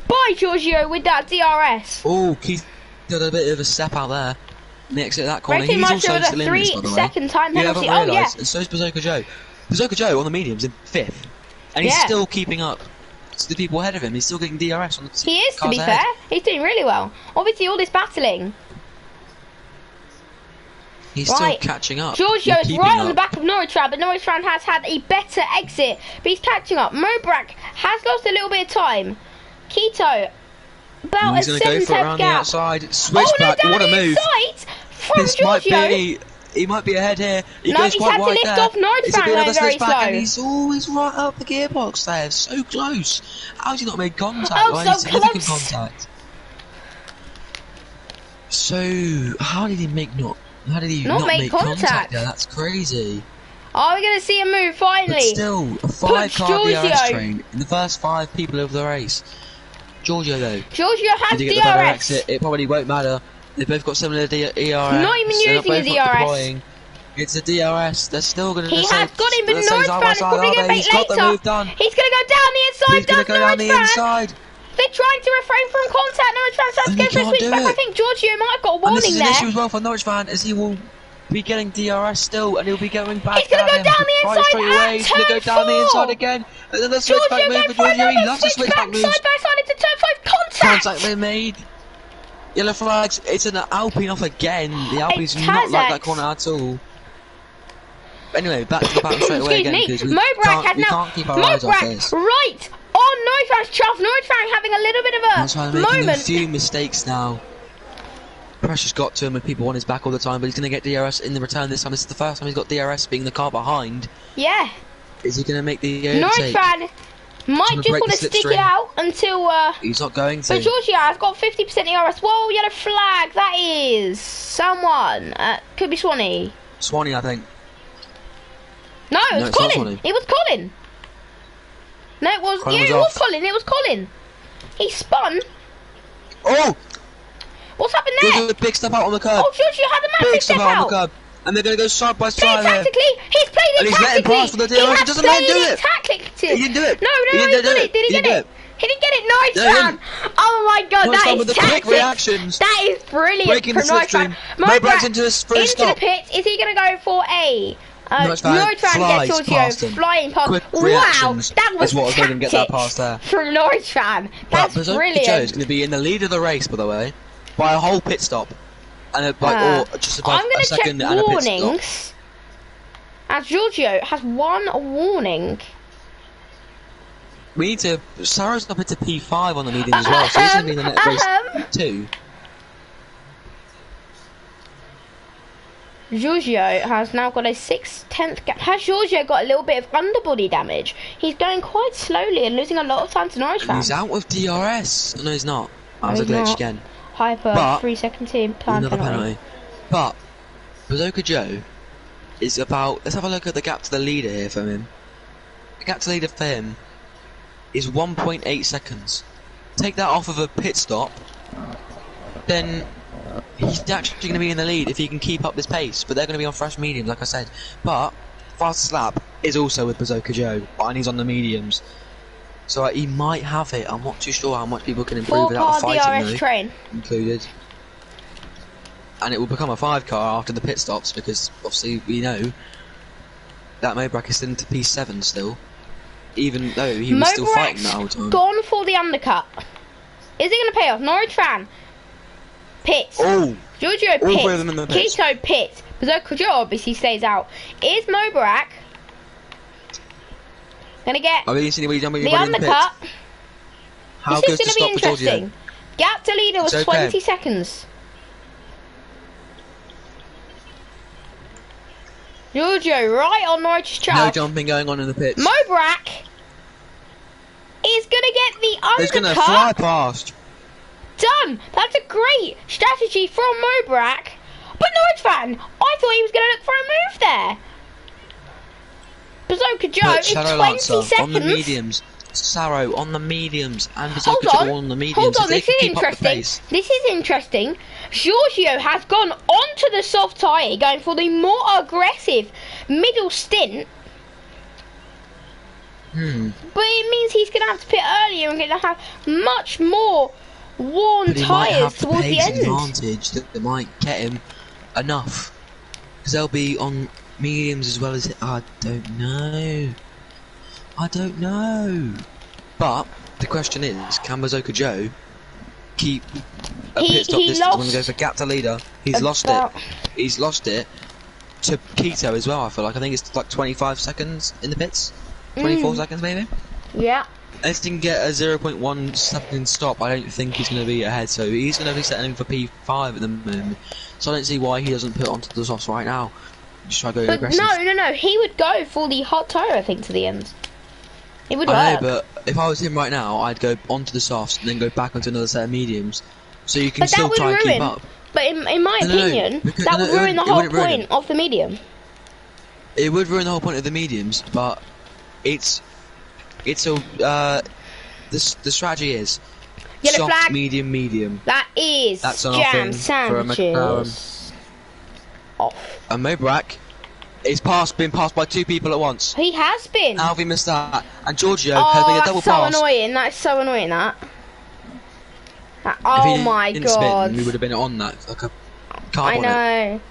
by Giorgio with that DRS. Oh, Keith did a bit of a step out there. Next at that corner, Racing he's Maestro also with a still in this, by the way. 3-second time You penalty. haven't Oh, yeah. realised, and so's Bazooka Joe. Bazooka Joe on the mediums in 5th. And he's Yeah. still keeping up to the people ahead of him. He's still getting DRS on the He is, to cars be ahead. fair. He's doing really well. Obviously, all this battling. He's Right. still catching up. Giorgio He's is keeping right on the up. back of Norritran, but Norritran has had a better exit. But he's catching up. Mobrak has lost a little bit of time. Keto, about He's a going to go for it 7/10 around the gap. outside. Switchback, Oh, no, down what a the move. inside from This might Giorgio. be... He might be ahead here. He No, goes he's quite had to wide lift there. off Norritran It's a bit of a going very switchback, slow. and he's always right up the gearbox there. So close. How's he not made contact? Oh, Well, so significant close. contact. So, how did he not make contact there? That's crazy. Are we going to see a move But finally? still, a 5-car DRS Giorgio. train in the first 5 people of the race. Giorgio though, Giorgio has did he get the better DRS. exit? It probably won't matter. They both got similar ERS. Not even They're using both the not DRS. deploying. It's a DRS. They're still going to. He has got him, but Norris fan Norritran is probably going to make He's got the later. move done. He's going to go down the inside. He's going to go down the inside. They're trying to refrain from contact. Norritran's trying to And go he for a can't do switchback. I it. think Giorgio might have got a And warning this is an there. issue as well for Norwich fan, as he will be getting DRS still, and he'll be going back. He's going to go at him down the right inside straight away. He's going to go at down the turn inside 4. again. And then the Giorgio switchback move going for for Giorgio. He another loves the switchback switchback moves. side by side into turn 5. Contact. Contact they made. Yellow flags. It's an Alpine off again. The Alpine's It's not like that Kazakh. corner at all. Anyway, back to the battle straight away again, because we Mobrak has we now. can't keep our eyes off this. Right on Norritran's chuff. Norritran having a little bit of That's why a I'm making a moment. few mistakes now. Pressure's got to him and people want his back all the time, but he's going to get DRS in the return this time. This is the first time he's got DRS being the car behind. Yeah. Is he going to make the overtake? Norritran might gonna just break want the to stick slipstream. it out until. He's not going to. But Giorgio has got 50% ERS. Whoa, yellow flag. That is someone. Could be Swanee. Swanee, I think. No, it No, was it's not Colin. Swanee. It was Colin. No, it was. Colin Yeah, was it was off. Colin. It was Colin. He spun. Oh! What's happened Giorgio there? with a big step out on the curb. Oh, Giorgio had a massive Big step step out on out. the curb. And they're going to go side by Played side here. tactically. He's played it And he's letting tactically. pass for the He DRS. He has doesn't let him do played it. Tactically. He didn't do it. No, He he didn't got do it. it. Did he He get didn't it? do He didn't get it. Nice No, he man. didn't. Oh my god, Nice that man is with the quick tactic. reactions. That is brilliant Breaking from the slipstream. Mobrak's into his first into stop. the pit. Is he going to go for a? Norritran flies gets Giorgio past him. flying past. Quick Wow, reactions that was is what made him get that tactics pass there. from Norritran. But That's Bazooka brilliant. Joe is going to be in the lead of the race, by the way, by a whole pit stop. And or just above I'm going a to check second and a pit stop. warnings. As Giorgio has one warning. We need to... Sarah's up into P5 on the mediums as well, so he's going to be in the next race too. Giorgio has now got a 6/10 gap. Has Giorgio got a little bit of underbody damage? He's going quite slowly and losing a lot of time to Norwich fans. He's out with DRS. No, he's not. That was a he's glitch not. again. Hyper But 3-second team time Another penalty. penalty. But Bazooka Joe is about... Let's have a look at the gap to the leader here for him. The gap to the leader for him is 1.8 seconds. Take that off of a pit stop, then he's actually going to be in the lead if he can keep up this pace. But they're going to be on fresh mediums, like I said. But fastest lap is also with Bazooka Joe, and he's on the mediums. So he might have it. I'm not too sure how much people can improve without 4-car fighting DRS though, train. included. And it will become a 5-car after the pit stops, because obviously we know that Mobrak is into P7 still, even though he was still fighting that whole time. Gone for the undercut. Is it going to pay off? Norwich fan. Pit. Oh! Giorgio All pit. three of them in the pits. Keto pit. Bazooka Joe obviously stays out. Is Mobrak going to get I've really seen anybody jumping the anybody in the undercut? pits. How This goes is to going to be stop for Giorgio? interesting. Gap to leader was It's okay. 20 seconds. Giorgio right on Norwich's No chart. jumping going on in the pits. Mobrak is going to get the He's going to undercut. fly past. Done! That's a great strategy from Mobrak. But Norwich fan, I thought he was going to look for a move there. Bazooka Joe But is Shadow 20 Lancer seconds. on the mediums. Sarro on the mediums. And Hold Bazooka on, Joe on the mediums. hold on, If they this can is keep up the interesting. pace. This is interesting. Giorgio has gone onto the soft tyre, going for the more aggressive middle stint. Hmm. But it means he's going to have to pit earlier and going to have much more worn But he might tyres have the towards the pace end. advantage that might get him enough. Because they'll be on mediums as well as... I don't know. But the question is, can Bazooka Joe keep a pit stop distance when they go for gap to leader? He's lost it. He's lost it to Keto as well, I feel like. I think it's like 25 seconds in the pits. 24 seconds maybe? Yeah. Unless he can get a 0.1 second stop, I don't think he's going to be ahead. So he's going to be settling for P5 at the moment. So I don't see why he doesn't put onto the softs right now. Just try to go aggressive. No. He would go for the hot tire, I think, to the end. It would work. I know, but if I was him right now, I'd go onto the softs and then go back onto another set of mediums. So you can still try and keep up. But in my opinion, that would ruin the whole point of the medium. It would ruin the whole point of the mediums, but the strategy is yellow soft, flag. medium. That's jam sandwiches. Off. And Mobrak is been passed by 2 people at once. He has been. How have we missed that? And Giorgio has been a double pass. That's so annoying. Oh my god. We would have been on that like a carb I know.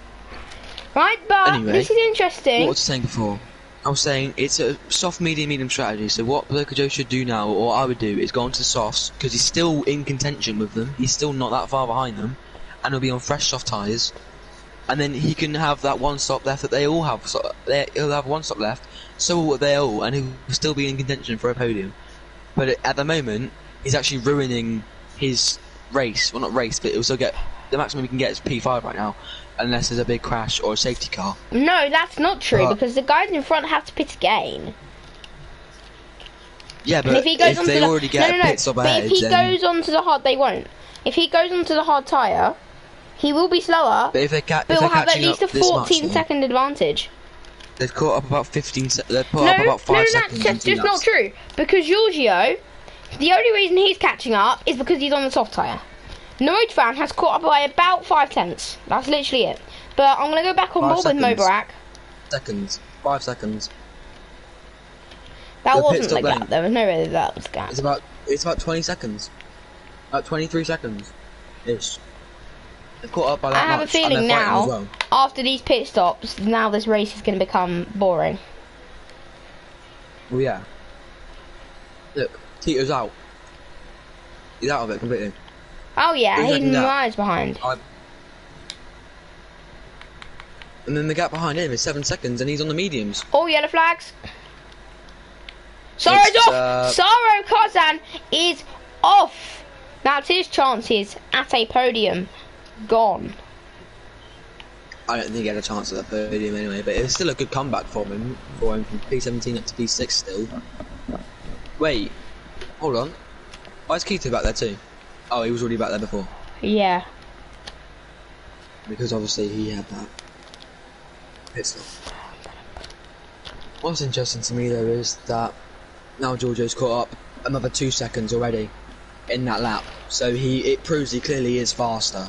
Right, but anyway, this is interesting. What was I saying before? I was saying it's a soft, medium strategy. So what Bazooka Joe should do now, or I would do, is go onto the softs because he's still in contention with them. He's still not that far behind them, and he'll be on fresh soft tyres. And then he can have that one stop left that they all have. So he'll have one stop left, so will they all, and he'll still be in contention for a podium. But at the moment, he's actually ruining his race. Well, not race, but he'll still get the maximum he can get is P5 right now, unless there's a big crash or a safety car. No, that's not true because the guys in front have to pit again. Yeah, but if they already get a pit stop ahead, if he goes onto the hard, they won't. If he goes onto the hard tyre, he will be slower. But if they will have at least a 14-second advantage. They've caught up about 15. They've caught up about 5 seconds. That's just not true. Because Giorgio, the only reason he's catching up is because he's on the soft tyre. Noidfan has caught up by about 5 tenths. That's literally it. But I'm gonna go back on board with Mobrak. 5 seconds. That wasn't the gap. There was no way that was the gap. It's about 20 seconds. About 23 seconds ish. They've caught up by that much. I have a feeling now, after these pit stops, now this race is going to become boring. Well, yeah. Look, Tito's out. He's out of it completely. Oh yeah, he's miles behind. And then the gap behind him is 7 seconds, and he's on the mediums. All yellow flags. Sorrow's off. Sorrow Kozan is off. That's his chances at a podium gone. I don't think he had a chance at that podium anyway, but it's still a good comeback for him from P17 up to P6 still. Wait, hold on. Why is Keto back there too? Oh, he was already back there before. Yeah. Because obviously he had that pit stop. What's interesting to me though is that now Giorgio's caught up another 2 seconds already in that lap, so it proves he clearly is faster.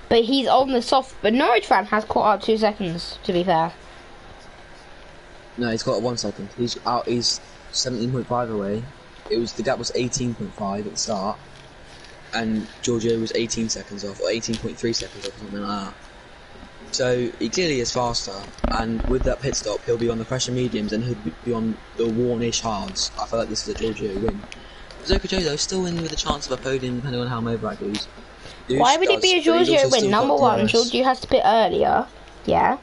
But he's on the soft. But Norwich fan has caught up 2 seconds. To be fair. No, he's got 1 second. He's out. He's 17.5 away. The gap was 18.5 at the start, and Giorgio was 18 seconds off, or 18.3 seconds off, or something like that. So he clearly is faster, and with that pit stop, he'll be on the fresher mediums, and he'll be on the worn-ish hards. I feel like this is a Giorgio win. Bazooka Joe though still in with a chance of a podium, depending on how Mobrak goes. Why would it be a Giorgio win? Number one, Giorgio has to pit earlier, yeah,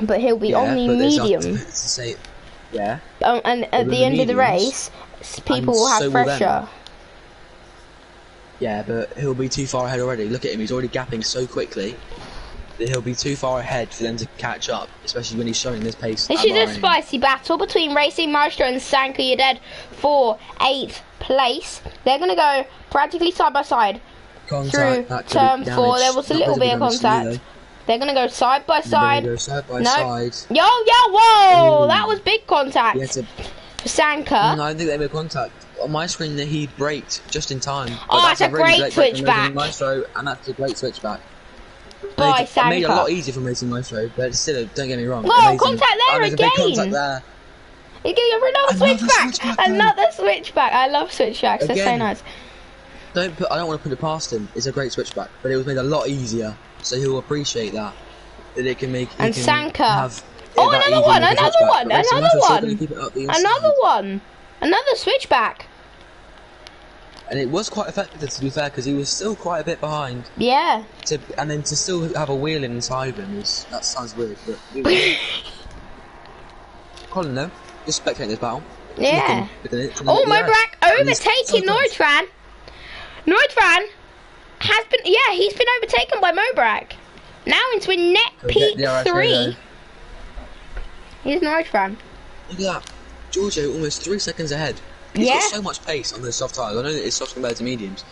but he'll be on the medium. Yeah. And at the end of the race, people will have pressure. Yeah, but he'll be too far ahead already. Look at him; he's already gapping so quickly that he'll be too far ahead for them to catch up, especially when he's showing this pace. This is a spicy battle between Racing Maestro and Sanka Yeded for 8th place. They're gonna go practically side by side. Through turn 4, there was a little bit of contact. They're gonna go side by side. Side. Yo, whoa! Ooh. That was big contact for Sanka. No, I don't think they made contact. On my screen, he braked just in time. Oh, that's a great switchback. And that's a great switchback. By Sanka. Made it a lot easier from Racing Maestro, but still, don't get me wrong. Whoa, contact there again! Big contact there. He's going for another switchback! Another switchback! I love switchbacks, they're so nice. I don't want to put it past him. It's a great switchback, but it was made a lot easier, so he'll appreciate that. That it can make. And Sanka. Oh, another one. Another switchback. And it was quite effective, to be fair, because he was still quite a bit behind. Yeah. And then to still have a wheel inside him that sounds weird, but. Colin, though, just spectating this battle. Yeah. Mobrak overtaking Noidfran. Noidfran has been, he's been overtaken by Mobrak. Now into a net P3. He's Noidfran. Look at that. Giorgio almost 3 seconds ahead. He's got so much pace on those soft tyres. I know that it's soft compared to mediums.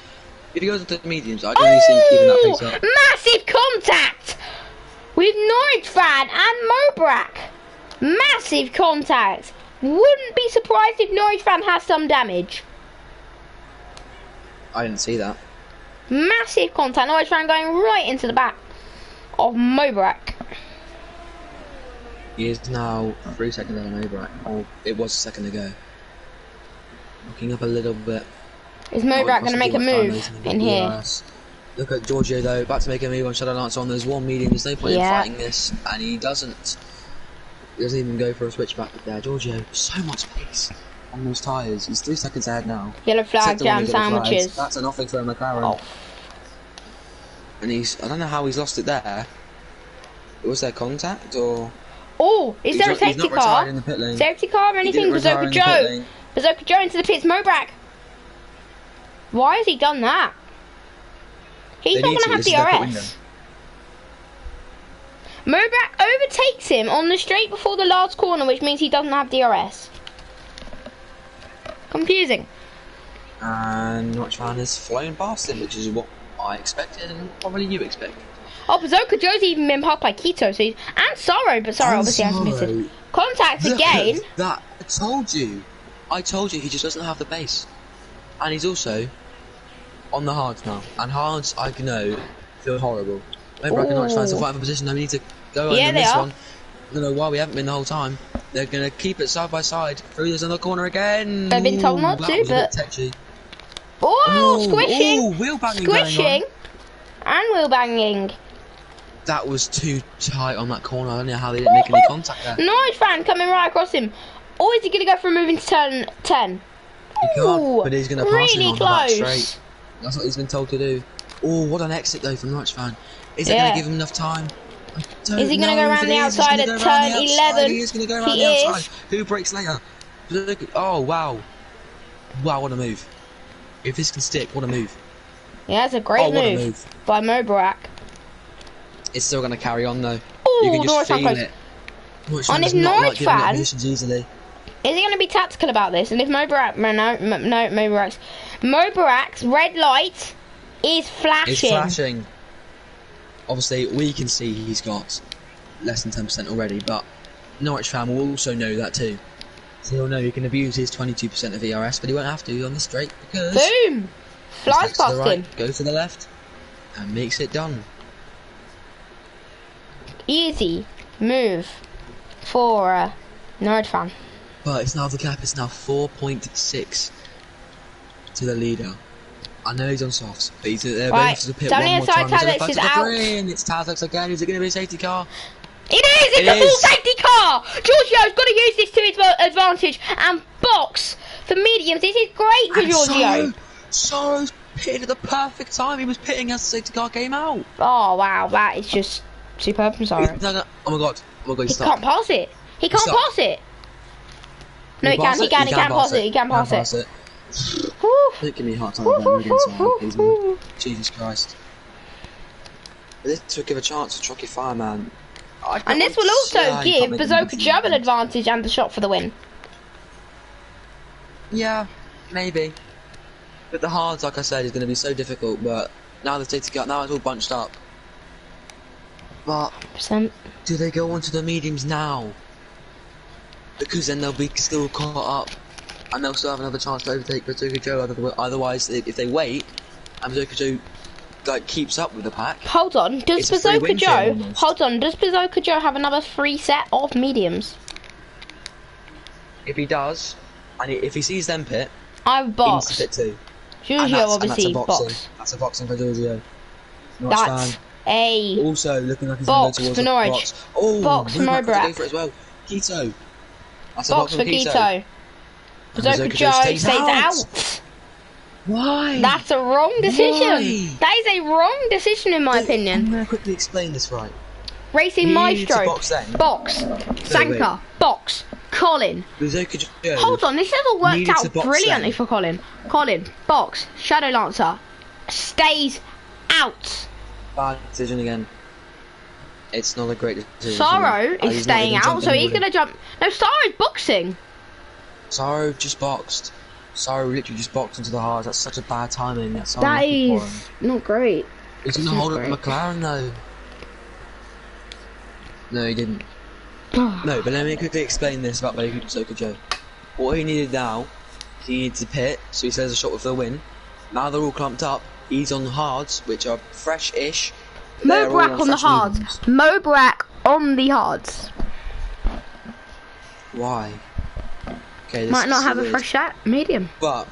If he goes into the mediums, I can only see him keeping that pace up. Massive contact with Noidfran and Mobrak. Massive contact. Wouldn't be surprised if Noidfran has some damage. I didn't see that. Massive contact. Noidfran going right into the back of Mobrak. He is now 3 seconds on Mobrak. Oh, it was a second ago. Looking up a little bit. Is Mobrak going to make a move in here? Look at Giorgio though, about to make a move on Shadow Lance on. There's one medium, there's no point in fighting this, and he doesn't. He doesn't even go for a switchback there. Giorgio, so much pace on those tyres. He's 3 seconds ahead now. Yellow flag, jam sandwiches. That's an offing for a McLaren. And I don't know how he's lost it there. Was there contact or? Oh, is there a safety car? Safety car or anything? Bazooka Joe. Bazooka Joe into the pits. Mobrak. Why has he done that? He's not going to have DRS. Mobrak overtakes him on the straight before the last corner, which means he doesn't have DRS. Confusing. And Noidfran has flown past him, which is what I expected and probably you expected. Oh, Bazooka Joe's even been parked by Keto, so and Sorrow, but Sorrow obviously has missed. Contact again. That I told you he just doesn't have the pace. And he's also on the hards now. And hards, I know, feel horrible. Maybe Noidfan's to fight for position, we need to go on this one. I don't know why we haven't been the whole time. They're going to keep it side by side. Through this another corner again. They've been told not to, but... Squishing! Wheel banging Squishing! And wheel banging. That was too tight on that corner. I don't know how they didn't make any contact there. Noidfran coming right across him. Or is he going to go for a move into turn 10? He can't, but he's going to pass him on close. The back straight. That's what he's been told to do. Oh, what an exit though from Noidfran. Is it going to give him enough time? Is he going to go around the outside at turn 11? He is going to go around the outside. Who breaks later? Oh, wow. Wow, what a move. If this can stick, what a move. Yeah, that's a great move by Mobrak. It's still going to carry on though. Ooh, you can just feel it. And if Noidfran, easily. Is he going to be tactical about this? And if Mobrak's red light is flashing. It's flashing. Obviously, we can see he's got less than 10% already, but Noidfran will also know that too. So he'll know he can abuse his 22% of ERS, but he won't have to on the straight because... Boom! Flies past him. Goes to the left and makes it done. Easy move for Noidfran. But it's now the gap is now 4.6 to the leader. I know he's on softs, but he's right. To pit one more time. Tazlex is out. It's Tazlex again. Is it going to be a safety car? It is! It's a full safety car! Giorgio's got to use this to his advantage and box for mediums. This is great for Giorgio. Sorrow's pitted at the perfect time. He was pitting as the safety car came out. Oh, wow. That is just superb from Sorrow. No. Oh my god. He can't pass it. He can't pass it. No, he can. He can pass it. He can pass it. Don't give me a hard time about against please, Jesus Christ. This will give a chance to Trucky Fireman. And this will also give Bazooka Joe an advantage and the shot for the win. Yeah, maybe. But the hards, like I said, is going to be so difficult. But now the safety car, now it's all bunched up. But do they go on to the mediums now? Because then they'll be still caught up, and they'll still have another chance to overtake Bazooka Joe. Otherwise, if they wait, and Bazooka Joe keeps up with the pack. Hold on, does Bazooka Joe? Hold on, does Bazooka Joe have another free set of mediums? If he does, and if he sees them pit, I have box. Pit too. Giorgio obviously box. That's a boxing for Giorgio. That's a also looking like he's box going to for go towards Norwich. box. Oh, Box for Mobrak Mobrak. go for it as well. Keto. That's Box a for Keto. Bazooka Joe stays out. Why? That's a wrong decision. Why? That is a wrong decision in my I'm opinion. going to quickly explain this right. Racing He Maestro. box then. Box. Sanka. Box. Colin. Bazooka Joe. Hold on, this has all worked out brilliantly then. for Colin. Colin. Box. Shadow Lancer. Stays out. Bad decision again. It's not a great decision. Sorrow is staying out, so he's going to jump. No, Sorrow's boxing. Sorrow just boxed. Sorrow literally just boxed into the hard. That's such a bad timing. That's so that unlucky is for him. not great. He's going to hold up the McLaren though. No, he didn't. No, but let me quickly explain this about Bazooka Joe. What he needed now, he needed to pit, so he says a shot with the win. Now they're all clumped up. He's on the hards, which are fresh-ish. Mobrak on the hards. Mobrak on the hards. Why? Okay, this Might not have weird. a fresh shot. Medium. But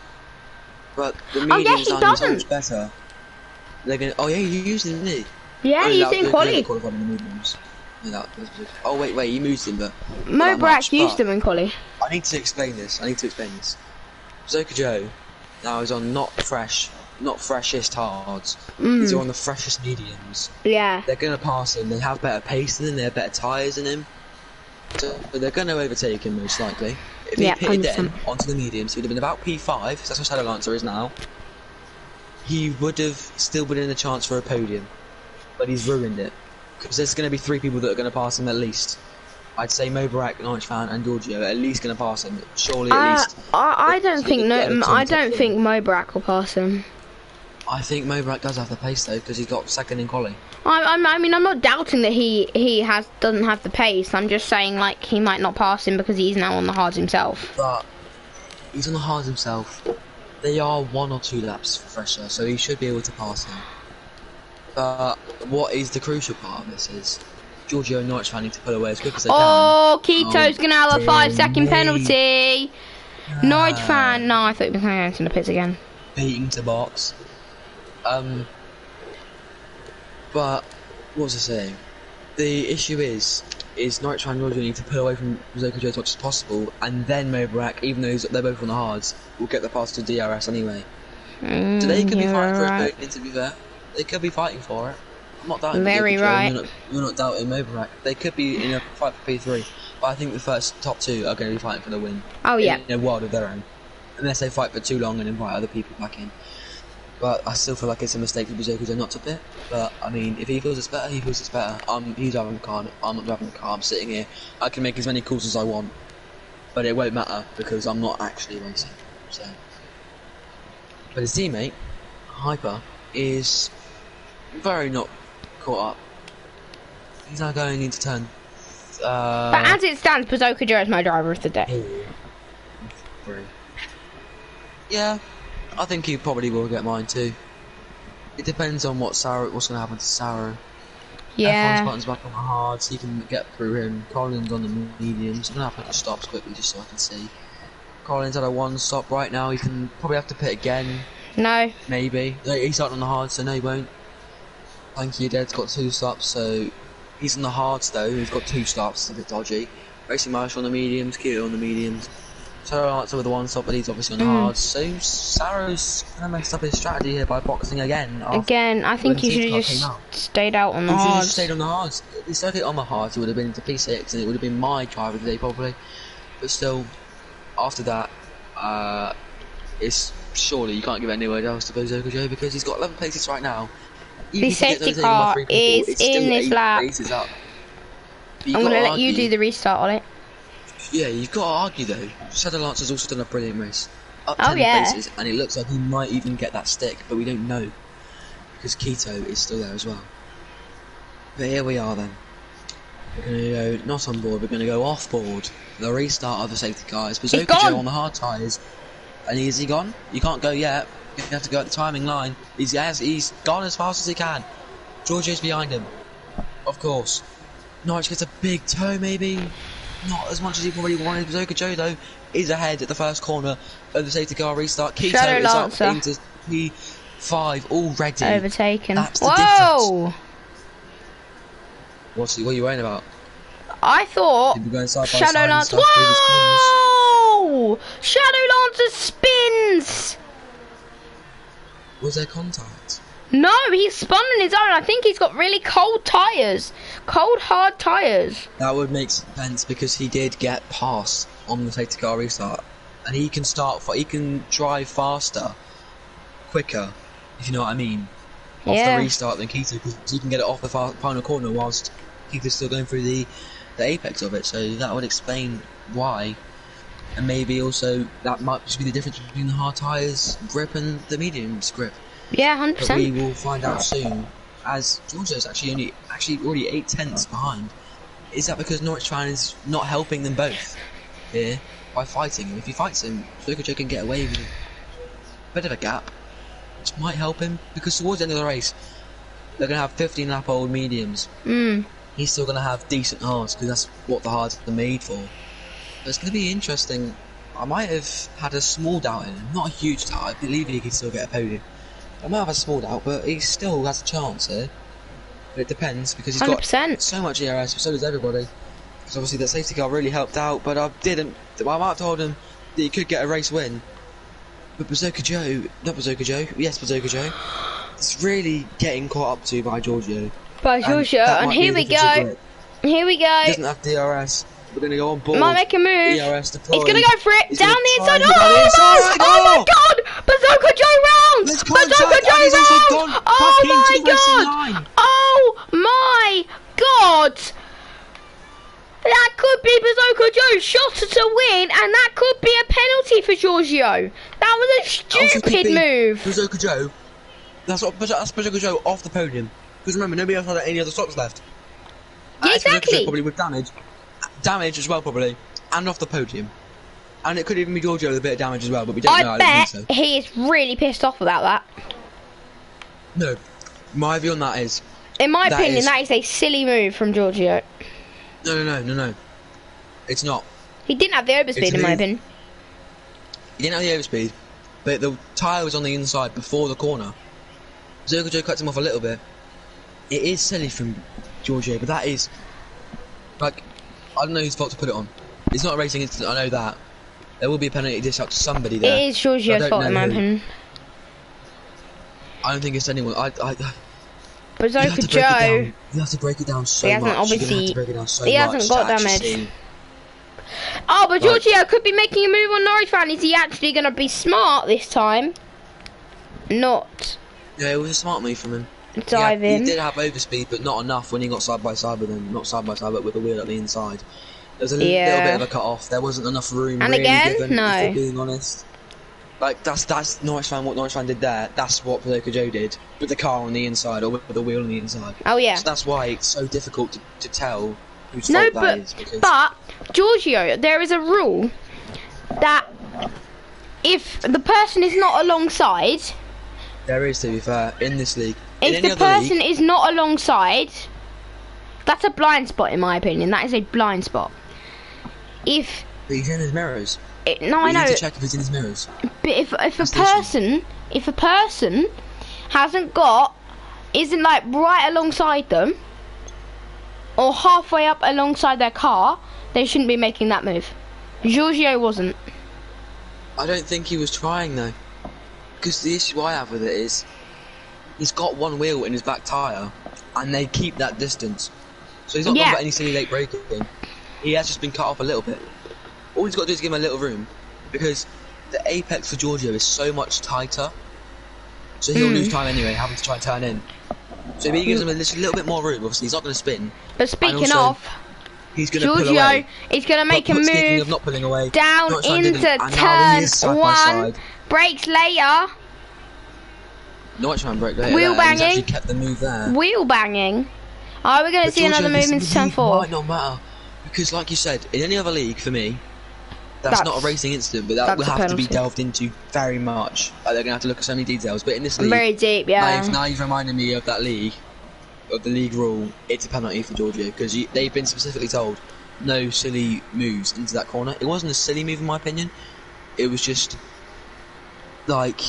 the mediums he are doesn't. so much better. They're gonna. Oh yeah, you used him, didn't he? Yeah, he's in quali. Oh wait, you moved him, but Mobrak used him in quali. I need to explain this. Bazooka Joe now is on not freshest hards. He's on the freshest mediums. Yeah. They're gonna pass him. They have better pace than him. They have better tyres than him. So they're gonna overtake him most likely. If he pitted then onto the mediums, he would have been about P5. So that's what Shadow Lancer is now. He would have still been in a chance for a podium, but he's ruined it because there's going to be 3 people that are going to pass him at least. I'd say Mobrak, Norwich fan, and Giorgio are at least going to pass him. Surely at least. I don't think Mobrak will pass him. I think Mobrak does have the pace though because he got second in quali. I mean, I'm not doubting that he doesn't have the pace. I'm just saying like he might not pass him because he's now on the hards himself. But he's on the hards himself. They are 1 or 2 laps fresher, so he should be able to pass him. But what is the crucial part of this is Giorgio and Norwich fan need to pull away as quick as they can. Oh, Keto's gonna have a 5-second penalty. Norwich fan. No, I thought he was going to the pits again. Beating to box. But what was I saying? The issue is Norwich fan and Giorgio need to pull away from Bazooka Joe as much as possible, and then Mobrak, even though they're both on the hards, will get the pass to DRS anyway. So they could be fighting for a podium, to be fair. They could be fighting for it. I'm not doubting Very right. You're not doubting Mobrak. They could be in a fight for P3, but I think the first top 2 are going to be fighting for the win. Oh yeah. In a world of their own. Unless they fight for too long and invite other people back in. But I still feel like it's a mistake for Bazooka Joe not to pit. But I mean, if he feels it's better, he feels it's better. He's driving the car. I'm not driving the car. I'm sitting here. I can make as many calls as I want, but it won't matter because I'm not actually racing. So, but his teammate Hyper is very not caught up. He's now going into turn. But as it stands, Bazooka Joe is my driver of the day. Yeah. I think he probably will get mine too. It depends on what's going to happen to Sarah. Yeah. F1's button's back on the hards, he can get through him. Colin's on the mediums. I'm going to have to put stops quickly just so I can see. Colin's at a 1 stop right now. He can probably have to pit again. No. Maybe. He's starting on the hards, so no, he won't. Thank you, Dad's got 2 stops, so he's on the hards though. He's got 2 stops. It's a bit dodgy. Racing Marshall on the mediums, Keto on the mediums. Shadow Lancer with the 1 stop, but he's obviously on the hards. So Sarah's kind of messed up his strategy here by boxing again. Again, I think he should have just stayed out on the hards. He should have stayed on the hards. If he stayed on the hards, he would have been into P6, and it would have been my driver today probably. But still, after that, it's surely you can't give anywhere else to Bazooka Joe because he's got 11 places right now. The safety car is in this lap. I'm going to let you do the restart on it. Yeah, you've got to argue though. Shadow Lancer's also done a brilliant race. Up 10 places, and it looks like he might even get that stick, but we don't know. Because Keto is still there as well. But here we are then. We're going to go not on board, we're going to go off board. The restart of the safety car is Bazooka Joe on the hard tyres. And is he gone? You can't go yet. You have to go at the timing line. He's gone as fast as he can. Giorgio's behind him. Of course. Norwich gets a big toe maybe. Not as much as he probably wanted. Bazooka Joe though is ahead at the first corner of the safety car restart. Keto is up into P5 already. Overtaken. That's the Whoa! difference. What are you worrying about? I thought People going side by Shadow side Lance. and stuff through these corners. Whoa! Shadow Lancer spins. Was there contact? No, he's spun on his own. I think he's got really cold tyres. Cold, hard tyres. That would make sense because he did get past on the safety car restart. And he can he can drive faster, quicker, if you know what I mean, off the restart than Keto, because he can get it off the final corner whilst Keto's still going through the apex of it. So that would explain why. And maybe also that might just be the difference between the hard tyres grip and the medium's grip. Yeah, 100%. But we will find out soon, as Georgia's actually already 8 tenths behind. Is that because Norwich fan is not helping them both here by fighting him? If he fights him, Zokojo can get away with a bit of a gap, which might help him, because towards the end of the race, they're going to have 15 lap old mediums. He's still going to have decent hards, because that's what the hards are made for. But it's going to be interesting. I might have had a small doubt in him, not a huge doubt. I believe he could still get a podium. I might have a small doubt, but he still has a chance here. But it depends, because he's 100%. got so much ERS, but so does everybody. Because obviously that safety car really helped out, but I might have told him that he could get a race win. But Bazooka Joe, yes, Bazooka Joe, is really getting caught up to by Giorgio. By Giorgio, and here we go. Here we go. He doesn't have DRS. We're going to go on board. Might make a move. ERS deployed. He's going to go for it. He's Down gonna the try inside. and get inside. Oh my god! Bazooka Joe round! There's Bazooka contact, and he's Joe also round! gone Oh back my into the racing god! line. Oh my god! That could be Bazooka Joe's shot to win, and that could be a penalty for Giorgio. That was a stupid move. Bazooka Joe. That's Bazooka Joe off the podium. Because remember, nobody else had any other stops left. Yeah, exactly. Probably with damage as well, probably, and off the podium. And it could even be Giorgio with a bit of damage as well, but we don't know. I I bet don't think so. he is really pissed off about that. No, my view on that is, in my opinion, that is a silly move from Giorgio. No. It's not. He didn't have the overspeed, in my opinion. He didn't have the overspeed, but the tyre was on the inside before the corner. Giorgio cuts him off a little bit. It is silly from Giorgio, but that is, like, I don't know whose fault to put it on. It's not a racing incident, I know that. There will be a penalty dish out to somebody there. It is Giorgio's fault, in my opinion. I don't think it's anyone. Bazooka Joe. You have to break it down so he hasn't much. Obviously, He hasn't got damage. Oh, but Giorgio could be making a move on Norwich fan. Is he actually going to be smart this time? Not. Yeah, it was a smart move from him. Dive in. He did have overspeed, but not enough when he got side by side with him. Not side by side, but with the wheel at the inside. There was a little bit of a cut off. There wasn't enough room. And really again, given, no. If we're being honest. Like that's Norwich fan. What Norwich fan did there, that's what Bazooka Joe did with the car on the inside or with the wheel on the inside. Oh yeah. So that's why it's so difficult to tell whose fault that is. But Giorgio, there is a rule that if the person is not alongside, there is, to be fair, in this league. If the person is not alongside, that's a blind spot in my opinion. That is a blind spot. But he's in his mirrors. No, I know. You need to check if he's in his mirrors. But if a person isn't like right alongside them or halfway up alongside their car, they shouldn't be making that move. Giorgio wasn't. I don't think he was trying though, because the issue I have with it is he's got one wheel in his back tyre, and they keep that distance, so he's not got any silly late braking. He has just been cut off a little bit. All he's got to do is give him a little room, because the apex for Giorgio is so much tighter, so he'll lose time anyway, having to try and turn in. So if he gives him a little bit more room, obviously he's not going to spin. But speaking of, he's going to pull away. Is going to make a Speaking move of not pulling away, down into turn 1, brakes later. Norwichman broke later. Wheel banging. He's actually kept the move there. Wheel banging. Are we going to see another move in turn 4? Might not matter, because like you said, in any other league for me, that's not a racing incident, but that will have to be delved into very much. They're going to have to look at so many details. But in this league, very deep, yeah. Now you've reminded me of that league, of the league rule. It's a penalty for Giorgio, because they've been specifically told no silly moves into that corner. It wasn't a silly move in my opinion. It was just like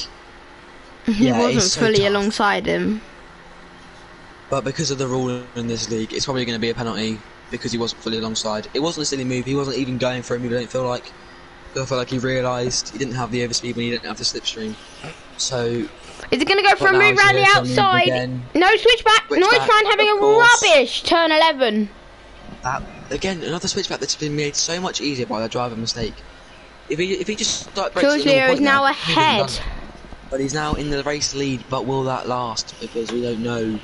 He Yeah, wasn't it's so fully tough. alongside him. But because of the rule in this league, it's probably going to be a penalty because he wasn't fully alongside. It wasn't a silly move. He wasn't even going for a move. I don't feel like. I feel like he realised he didn't have the overspeed when he didn't have the slipstream. So. Is it going to go for a now move he's round the gonna move outside? again. No, switchback. Switchback, Norwich fan having of a course. rubbish turn 11. That again, another switchback that's been made so much easier by the driver mistake. If he just started breaks Giorgio is now ahead. But he's now in the race lead. But will that last? Because we don't know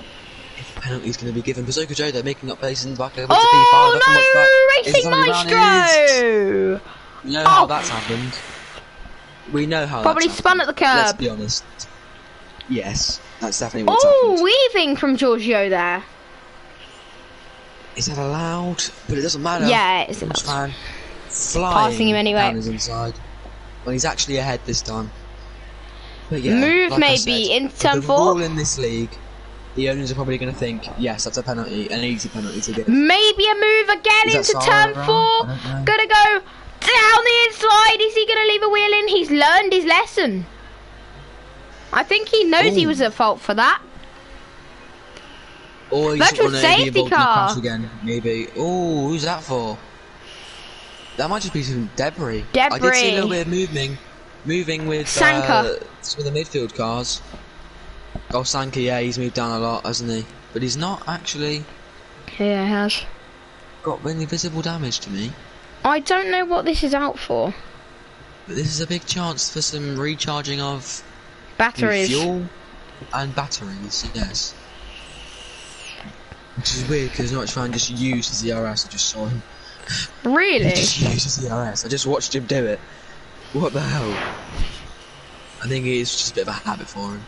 if a penalty is going to be given. Bazooka Joe, they're making up pace in the back over to Oh P5. no! Racing Maestro! We know how that's happened. We know how. Probably that's spun at the curb. Let's be honest. Yes, that's definitely what's happened. Oh, weaving from Giorgio there. Is that allowed? But it doesn't matter. Yeah, it's allowed. Flying passing him anyway. down his inside. Well, he's actually ahead this time. But yeah, Move like maybe I said, into turn the 4. rule in this league, the owners are probably going to think, yes, that's a penalty, an easy penalty to get. Maybe a move again Is into that turn Sarah? 4. I don't know. Gonna go down the inside. Is he gonna leave a wheel in? He's learned his lesson. I think he knows he was at fault for that. Or he's Virtual gonna be safety involved in the car. crash again, maybe. Oh, who's that for? That might just be some debris. I did see a Debris. little bit of moving with Sanka. some of the midfield cars. Oh, Sanka, yeah, he's moved down a lot, hasn't he? But he's not actually Yeah, it has. got any visible damage to me. I don't know what this is out for. But this is a big chance for some recharging of Batteries. fuel and batteries, yes. Which is weird because Norwich fan just used his ERS. I just saw him. Really? He just used his ERS. I just watched him do it. What the hell? I think it's just a bit of a habit for him.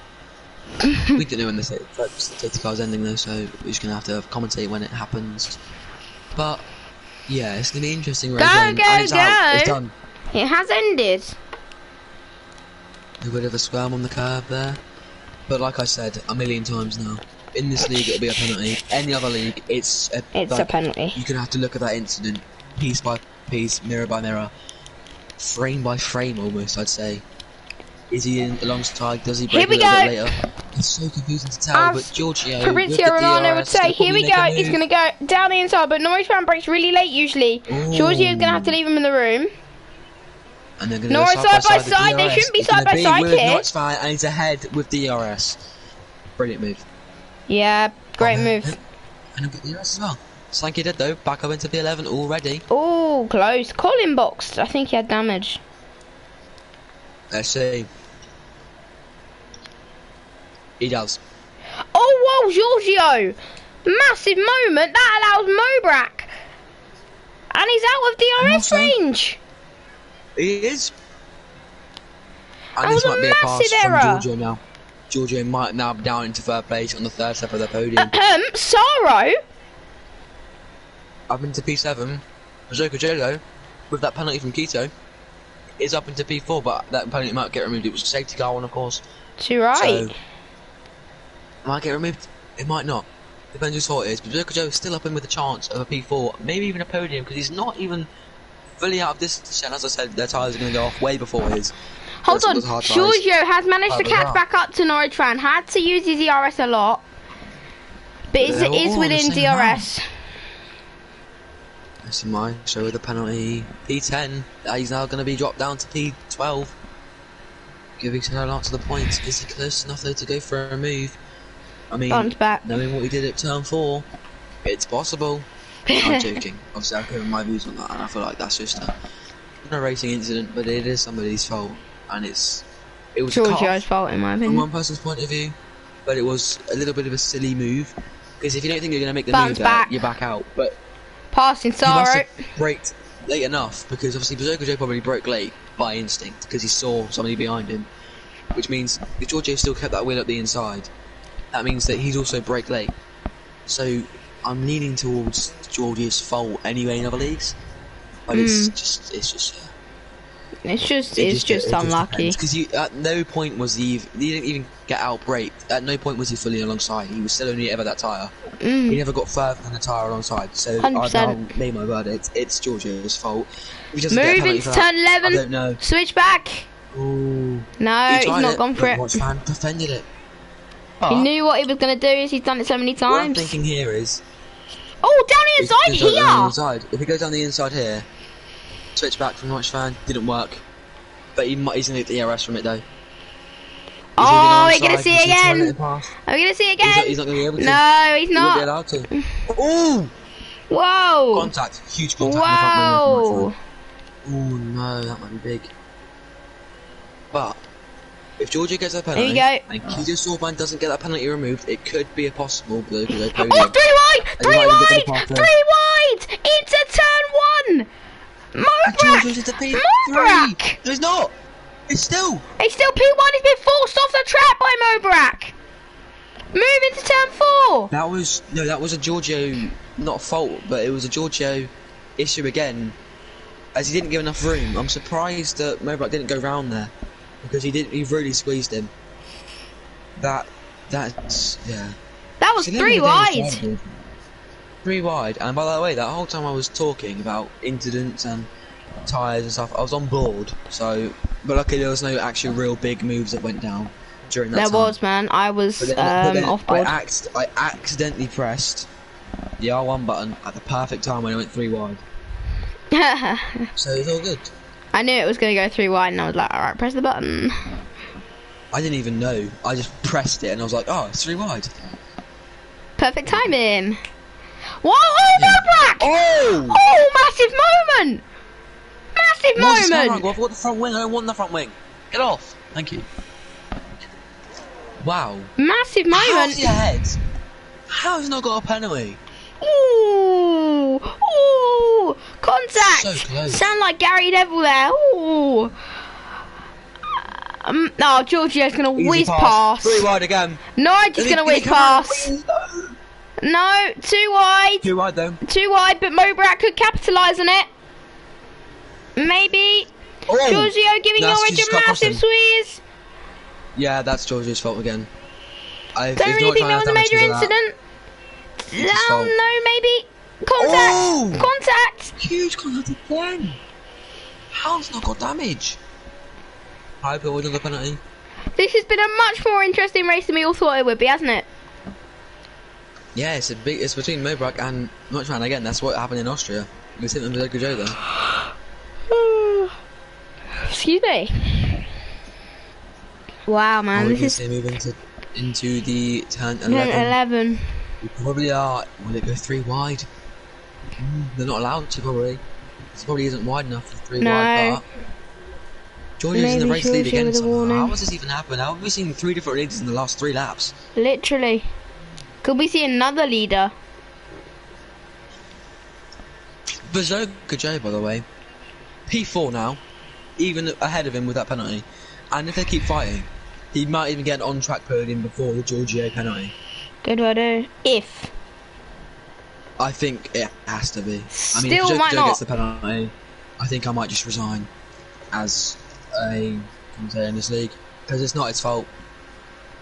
We don't know when the safety car's ending though, so we're just gonna have to commentate when it happens. But yeah, it's gonna be interesting. Go, and go, it's go! out. It's done. It has ended. A bit of a squirm on the curb there. But like I said a million times now, in this league it'll be a penalty. Any other league, it's a penalty. You're gonna have to look at that incident piece by piece, mirror by mirror, frame by frame almost, I'd say. Is he in alongside? Does he break a little bit later? It's so confusing to tell, but Giorgio, Fabrizio Romano would say, here we go, he's going to go down the inside, but Norwich fan breaks really late usually. Giorgio's going to have to leave him in the room. And they're going to Norwich go side by side, they shouldn't be side by side here. Norwich fan, and he's ahead with DRS. Brilliant move. Yeah, great move. And I've got DRS as well. Slanky did though, back up into P11 already. Oh, close. Colin boxed, I think he had damage. Let's see. He does. Oh, whoa, Giorgio! Massive moment, that allows Mobrak. And he's out of DRS range. He is. That And this was a might be a pass massive from error. Giorgio now. Giorgio might now be down into third place on the third step of the podium. Saro? Up into P7. Bazooka Jolo, with that penalty from Quito, is up into P4, but that penalty might get removed. It was a safety car one, of course. Too right. So, it might get removed. It might not. Depends whose fault it is. But Bazooka Joe is still up in with a chance of a P4, maybe even a podium, because he's not even fully out of distance. And as I said, their tyres are going to go off way before his. Hold on, Giorgio has managed to catch back up to Norwich fan. Had to use his ERS a lot, but it is within DRS. That's mine. So with the penalty, P10. He's now going to be dropped down to P12. Giving Sarah lots of the points. Is he close enough though to go for a move? I mean, knowing what he did at turn 4, it's possible. I'm joking. Obviously, I've given my views on that, and I feel like that's just a racing incident, but it is somebody's fault, and it was Giorgio's fault in my opinion. from one person's point of view, but it was a little bit of a silly move, because if you don't think you're going to make the Bounce move back. there, you're back out. But Passing he must Saro. have braked late enough, because obviously Bazooka Joe probably broke late by instinct, because he saw somebody behind him, which means if Giorgio still kept that wheel up the inside, that means that he's also brake late. So I'm leaning towards Giorgio's fault anyway in other leagues, but it's just unlucky. Because at no point was he didn't even get out braked. At no point was he fully alongside. He was still only ever that tyre. He never got further than the tyre alongside. So 100%. I've now made my verdict. It's Giorgio's fault. Move into turn 11. I don't know. Switch back. Ooh. No, he's not gone for it. Watch fan defended it. He knew what he was going to do. He's done it so many times. What I'm thinking here is... Oh, down the inside here! Down the inside. If he goes down the inside here, switch back from watch fan, didn't work. But he's going to get the ERS from it though. Oh, we're going to see it again. Are we going to see it again? He's not going to be able to. No, he's not. He won't be allowed to. Ooh! Whoa! Contact. Huge contact. Whoa! Oh no, that might be big. But if Georgia gets that penalty, there you go. and Keto Sorban doesn't get that penalty removed, it could be a possible blue. Oh, 3 wide! 3 wide! 3 wide! Into turn 1! Mobrak! No, it's not! It's still! It's still P1, he's been forced off the track by Mobrak! Move into turn 4! That was a Giorgio, not fault, but it was a Giorgio issue again, as he didn't give enough room. I'm surprised that Mobrak didn't go round there, because he really squeezed him. That's, yeah. That was 3 wide! 3 wide, and by the way, that whole time I was talking about incidents and tyres and stuff, I was on board, so, but luckily there was no actual real big moves that went down during that time. There was, man, I was off board. I accidentally pressed the R1 button at the perfect time when I went 3 wide. So it's all good. I knew it was going to go 3 wide and I was like, alright, press the button. I didn't even know, I just pressed it and I was like, oh, it's 3 wide. Perfect timing. Whoa, oh, Mobrak! Oh! Oh, massive moment! Massive moment! I've got the front wing, I don't want the front wing. Get off. Thank you. Wow. Massive moment! How's he ahead? How has he not got a penalty? Ooh! Ooh! Contact! So close. Sound like Gary Neville there. Ooh! No, Giorgio's gonna whiz past. 3 wide again. Norwich is gonna whiz past. No, 2 wide. 2 wide though. 2 wide, but Mobrak could capitalise on it. Maybe. Oh, Giorgio giving Norwich a massive squeeze. Yeah, that's Giorgio's fault again. Don't really think that was a major incident. Oh no, maybe. Contact. Oh! Contact. Huge contact again. How's not got damage? I hope it wasn't a penalty. This has been a much more interesting race than we all thought it would be, hasn't it? Yeah, it's between Mobrak and Notchman again. That's what happened in Austria. We sent them to Joe there. Excuse me. Wow, man, this is moving into the turn 11. We probably are. Will it go 3 wide? They're not allowed to probably. This probably isn't wide enough for 3 wide. But Georgia's in the race lead again. So how has this even happened? How have we seen 3 different leaders in the last 3 laps? Literally. Could we see another leader? Bazooka Joe, by the way, P4 now, even ahead of him with that penalty. And if they keep fighting, he might even get an on-track podium before the Giorgio penalty. Good idea. If. I think it has to be. Still I mean, if Joe might not. gets the penalty, I think I might just resign as a commentator in this league, because it's not his fault.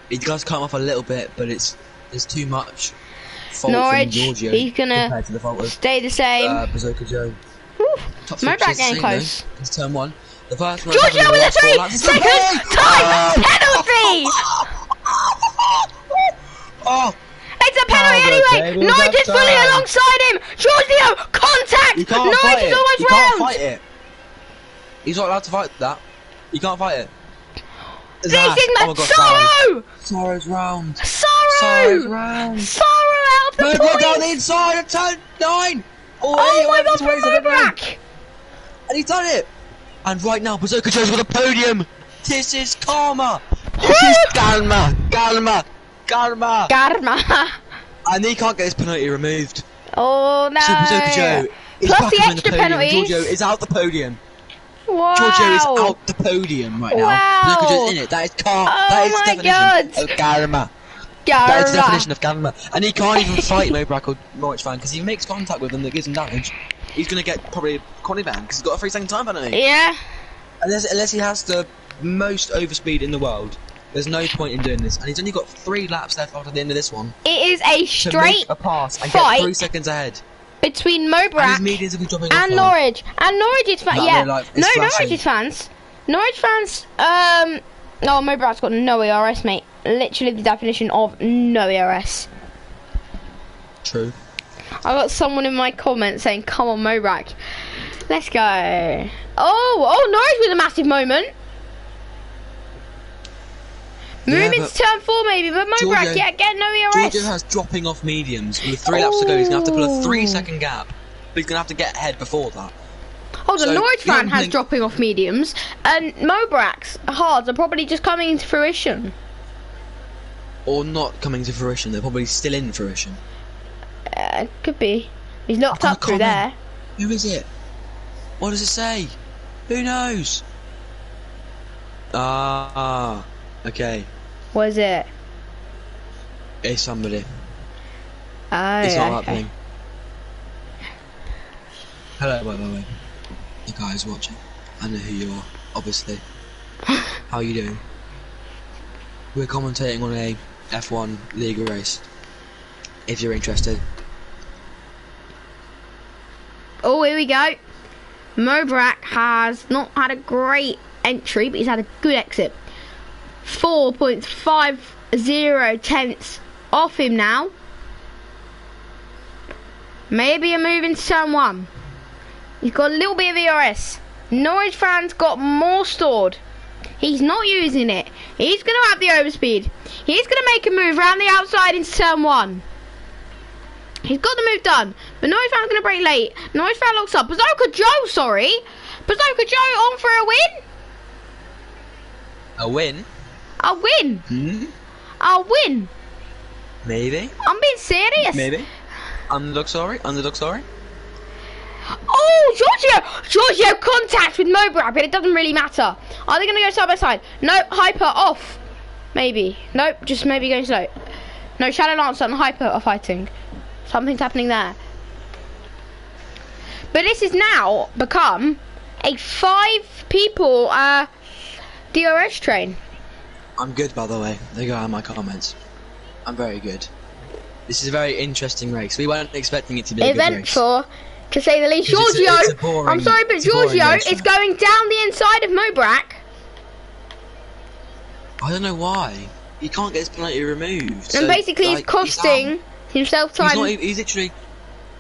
He does come off a little bit, but there's too much fault from Giorgio. He's gonna to the fault of, stay the same. Bazooka Joe. Mobrak getting close. It's turn 1. The first one. Giorgio with a 3 second time penalty. Oh! It's a penalty anyway. Norwich is fully alongside him. Giorgio, contact. Norwich is almost round. Can't fight it. He's not allowed to fight that. You can't fight it. This is my Sorrow! Sorrow's round. Sorrow round. Sorrow out the point! Down the inside of turn 9! Oh my god, Mobrak! And he's done it! And right now, Bazooka Joe's with a podium! This is karma! This is karma! Karma! Karma! Karma! And he can't get his penalty removed. Oh no! So Bazooka Joe is plus back the in extra the podium. penalties. Giorgio is out the podium. Wow! Giorgio is out the podium right now. Wow! Bazooka Joe's in it. That is karma. Oh that is my the definition god! of karma. Karma. That is the definition of karma. And he can't even fight Mobrak or Norwich fan, because he makes contact with them that gives him damage. He's going to get probably a quality ban because he's got a 3-second time penalty. Yeah. Unless he has the most overspeed in the world, there's no point in doing this. And he's only got 3 laps left after the end of this one. It is a straight a pass and fight get 3 seconds ahead between Mobrak and and Norwich. And Norwich's fans. Yeah. Like, No, flashing. Norwich's fans. Norwich fans, no, Mobrat's got no ERS, mate. Literally the definition of no ERS. True. I got someone in my comments saying, come on, Mobrat. Let's go. Oh, Norwich with a massive moment. Moving to turn 4 maybe, but Mobrat, get no ERS. Giorgio has dropping off mediums. With 3 laps to go, he's going to have to pull a 3-second gap. But he's going to have to get ahead before that. Hold on, Norwich fan has dropping off mediums, and Mobrat's hards are probably just coming into fruition. Or not coming to fruition, they're probably still in fruition. Could be. He's locked up through there. Who is it? What does it say? Who knows? Ah, okay. What is it? It's somebody. Oh, it's not okay. that thing. Hello, by the way. The guys watching. I know who you are, obviously. How are you doing? We're commentating on a F1 league race. If you're interested. Oh, here we go. Mobrat has not had a great entry, but he's had a good exit. 4.50 tenths off him now. Maybe a move into turn 1. He's got a little bit of ERS. Norwich fans got more stored. He's not using it. He's going to have the overspeed. He's going to make a move around the outside into turn 1. He's got the move done. But Norwich fan's going to break late. Norwich fan locks up. Bazooka Joe, sorry. Bazooka Joe on for a win. A win? A win. Hmm? A win. Maybe. I'm being serious. Maybe. Underdog sorry. Oh, Giorgio contact with Mobrat, but it doesn't really matter. Are they going to go side by side? No, Hyper off. Maybe. Nope, just maybe going slow. No, Shadow Lancer and Hyper are fighting. Something's happening there. But this has now become a 5 people DRS train. I'm good, by the way. They go out in my comments. I'm very good. This is a very interesting race. We weren't expecting it to be a good race. Eventful, to say the least. Giorgio, I'm sorry, but Giorgio is going down the inside of Mobrat. I don't know why. He can't get his penalty removed. And so, basically he's costing himself time. He's literally...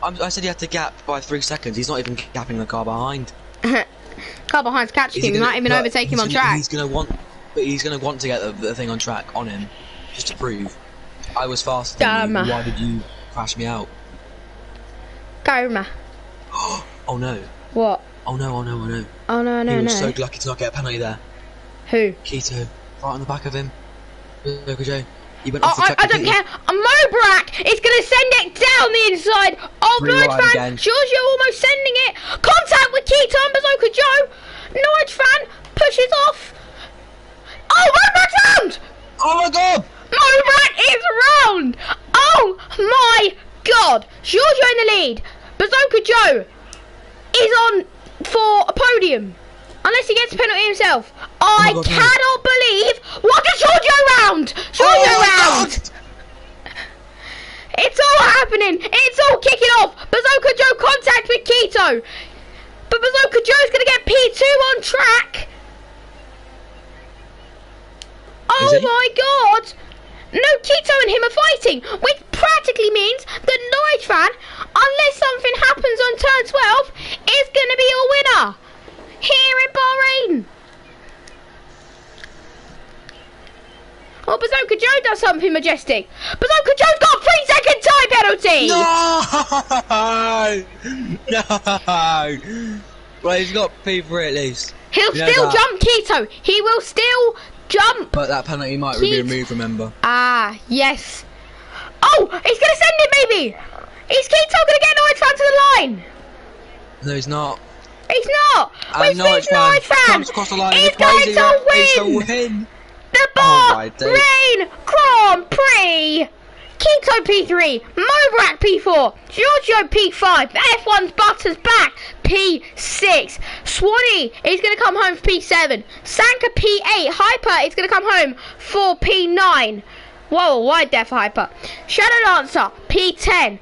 I said he had to gap by 3 seconds. He's not even gapping the car behind. Car behind's catching him. He might even overtake him on track. He's going to want to get the thing on track on him. Just to prove. I was faster than you. Why did you crash me out? Karma. Oh no. What? Oh no. Oh no, He was so lucky to not get a penalty there. Who? Keto. Right on the back of him. Look, Joe. He went off the track. I don't care. Mobrat is going to send it down the inside of Norwich fan. Giorgio almost sending it. Contact with Keto and Bazooka Joe. Norwich fan pushes off. Oh, Mobrat's round! Oh my god! Mobrat is round! Oh my god! Giorgio in the lead. Bazooka Joe is on for a podium. Unless he gets a penalty himself. I cannot believe what a Giorgio round! Giorgio round! It's all happening. It's all kicking off. Bazooka Joe contact with Keto. But Bazooka Joe's going to get P2 on track. Oh my god! No, Keto and him are fighting, which practically means that Norwich fan, unless something happens on turn 12, is going to be a winner here in Bahrain. Oh, Bazooka Joe does something majestic. Bazooka Joe's got a 3-second time penalty. No! Well, he's got P3 at least. He'll still jump Keto. He will still jump. But that penalty might be removed, remember? Ah, yes. Oh, he's going to send it, maybe. Is Keto going to get Norwich fan to the line? No, he's not. He's not. Which means Norwich fan is going to win the Bahrain Grand Prix. Keto P3, Mobrat P4, Giorgio P5, F1's Butters back, P6, Swanee is going to come home for P7, Sanka P8, Hyper is going to come home for P9, whoa, wide there for Hyper, Shadow Lancer P10,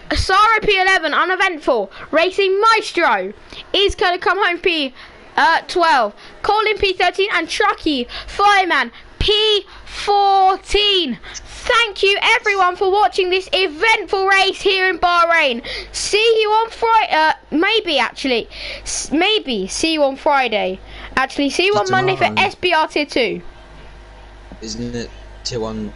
Asaro P11, Uneventful, Racing Maestro is going to come home for 12. Colin P13 and Trucky Fireman P14. Thank you everyone for watching this eventful race here in Bahrain. See you on Friday. Maybe see you on Friday. Actually, see you on Monday for SBR Tier 2. Isn't it Tier 1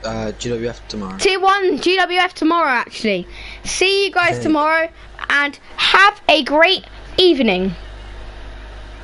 GWF tomorrow? Tier 1 GWF tomorrow, actually. See you guys tomorrow and have a great evening.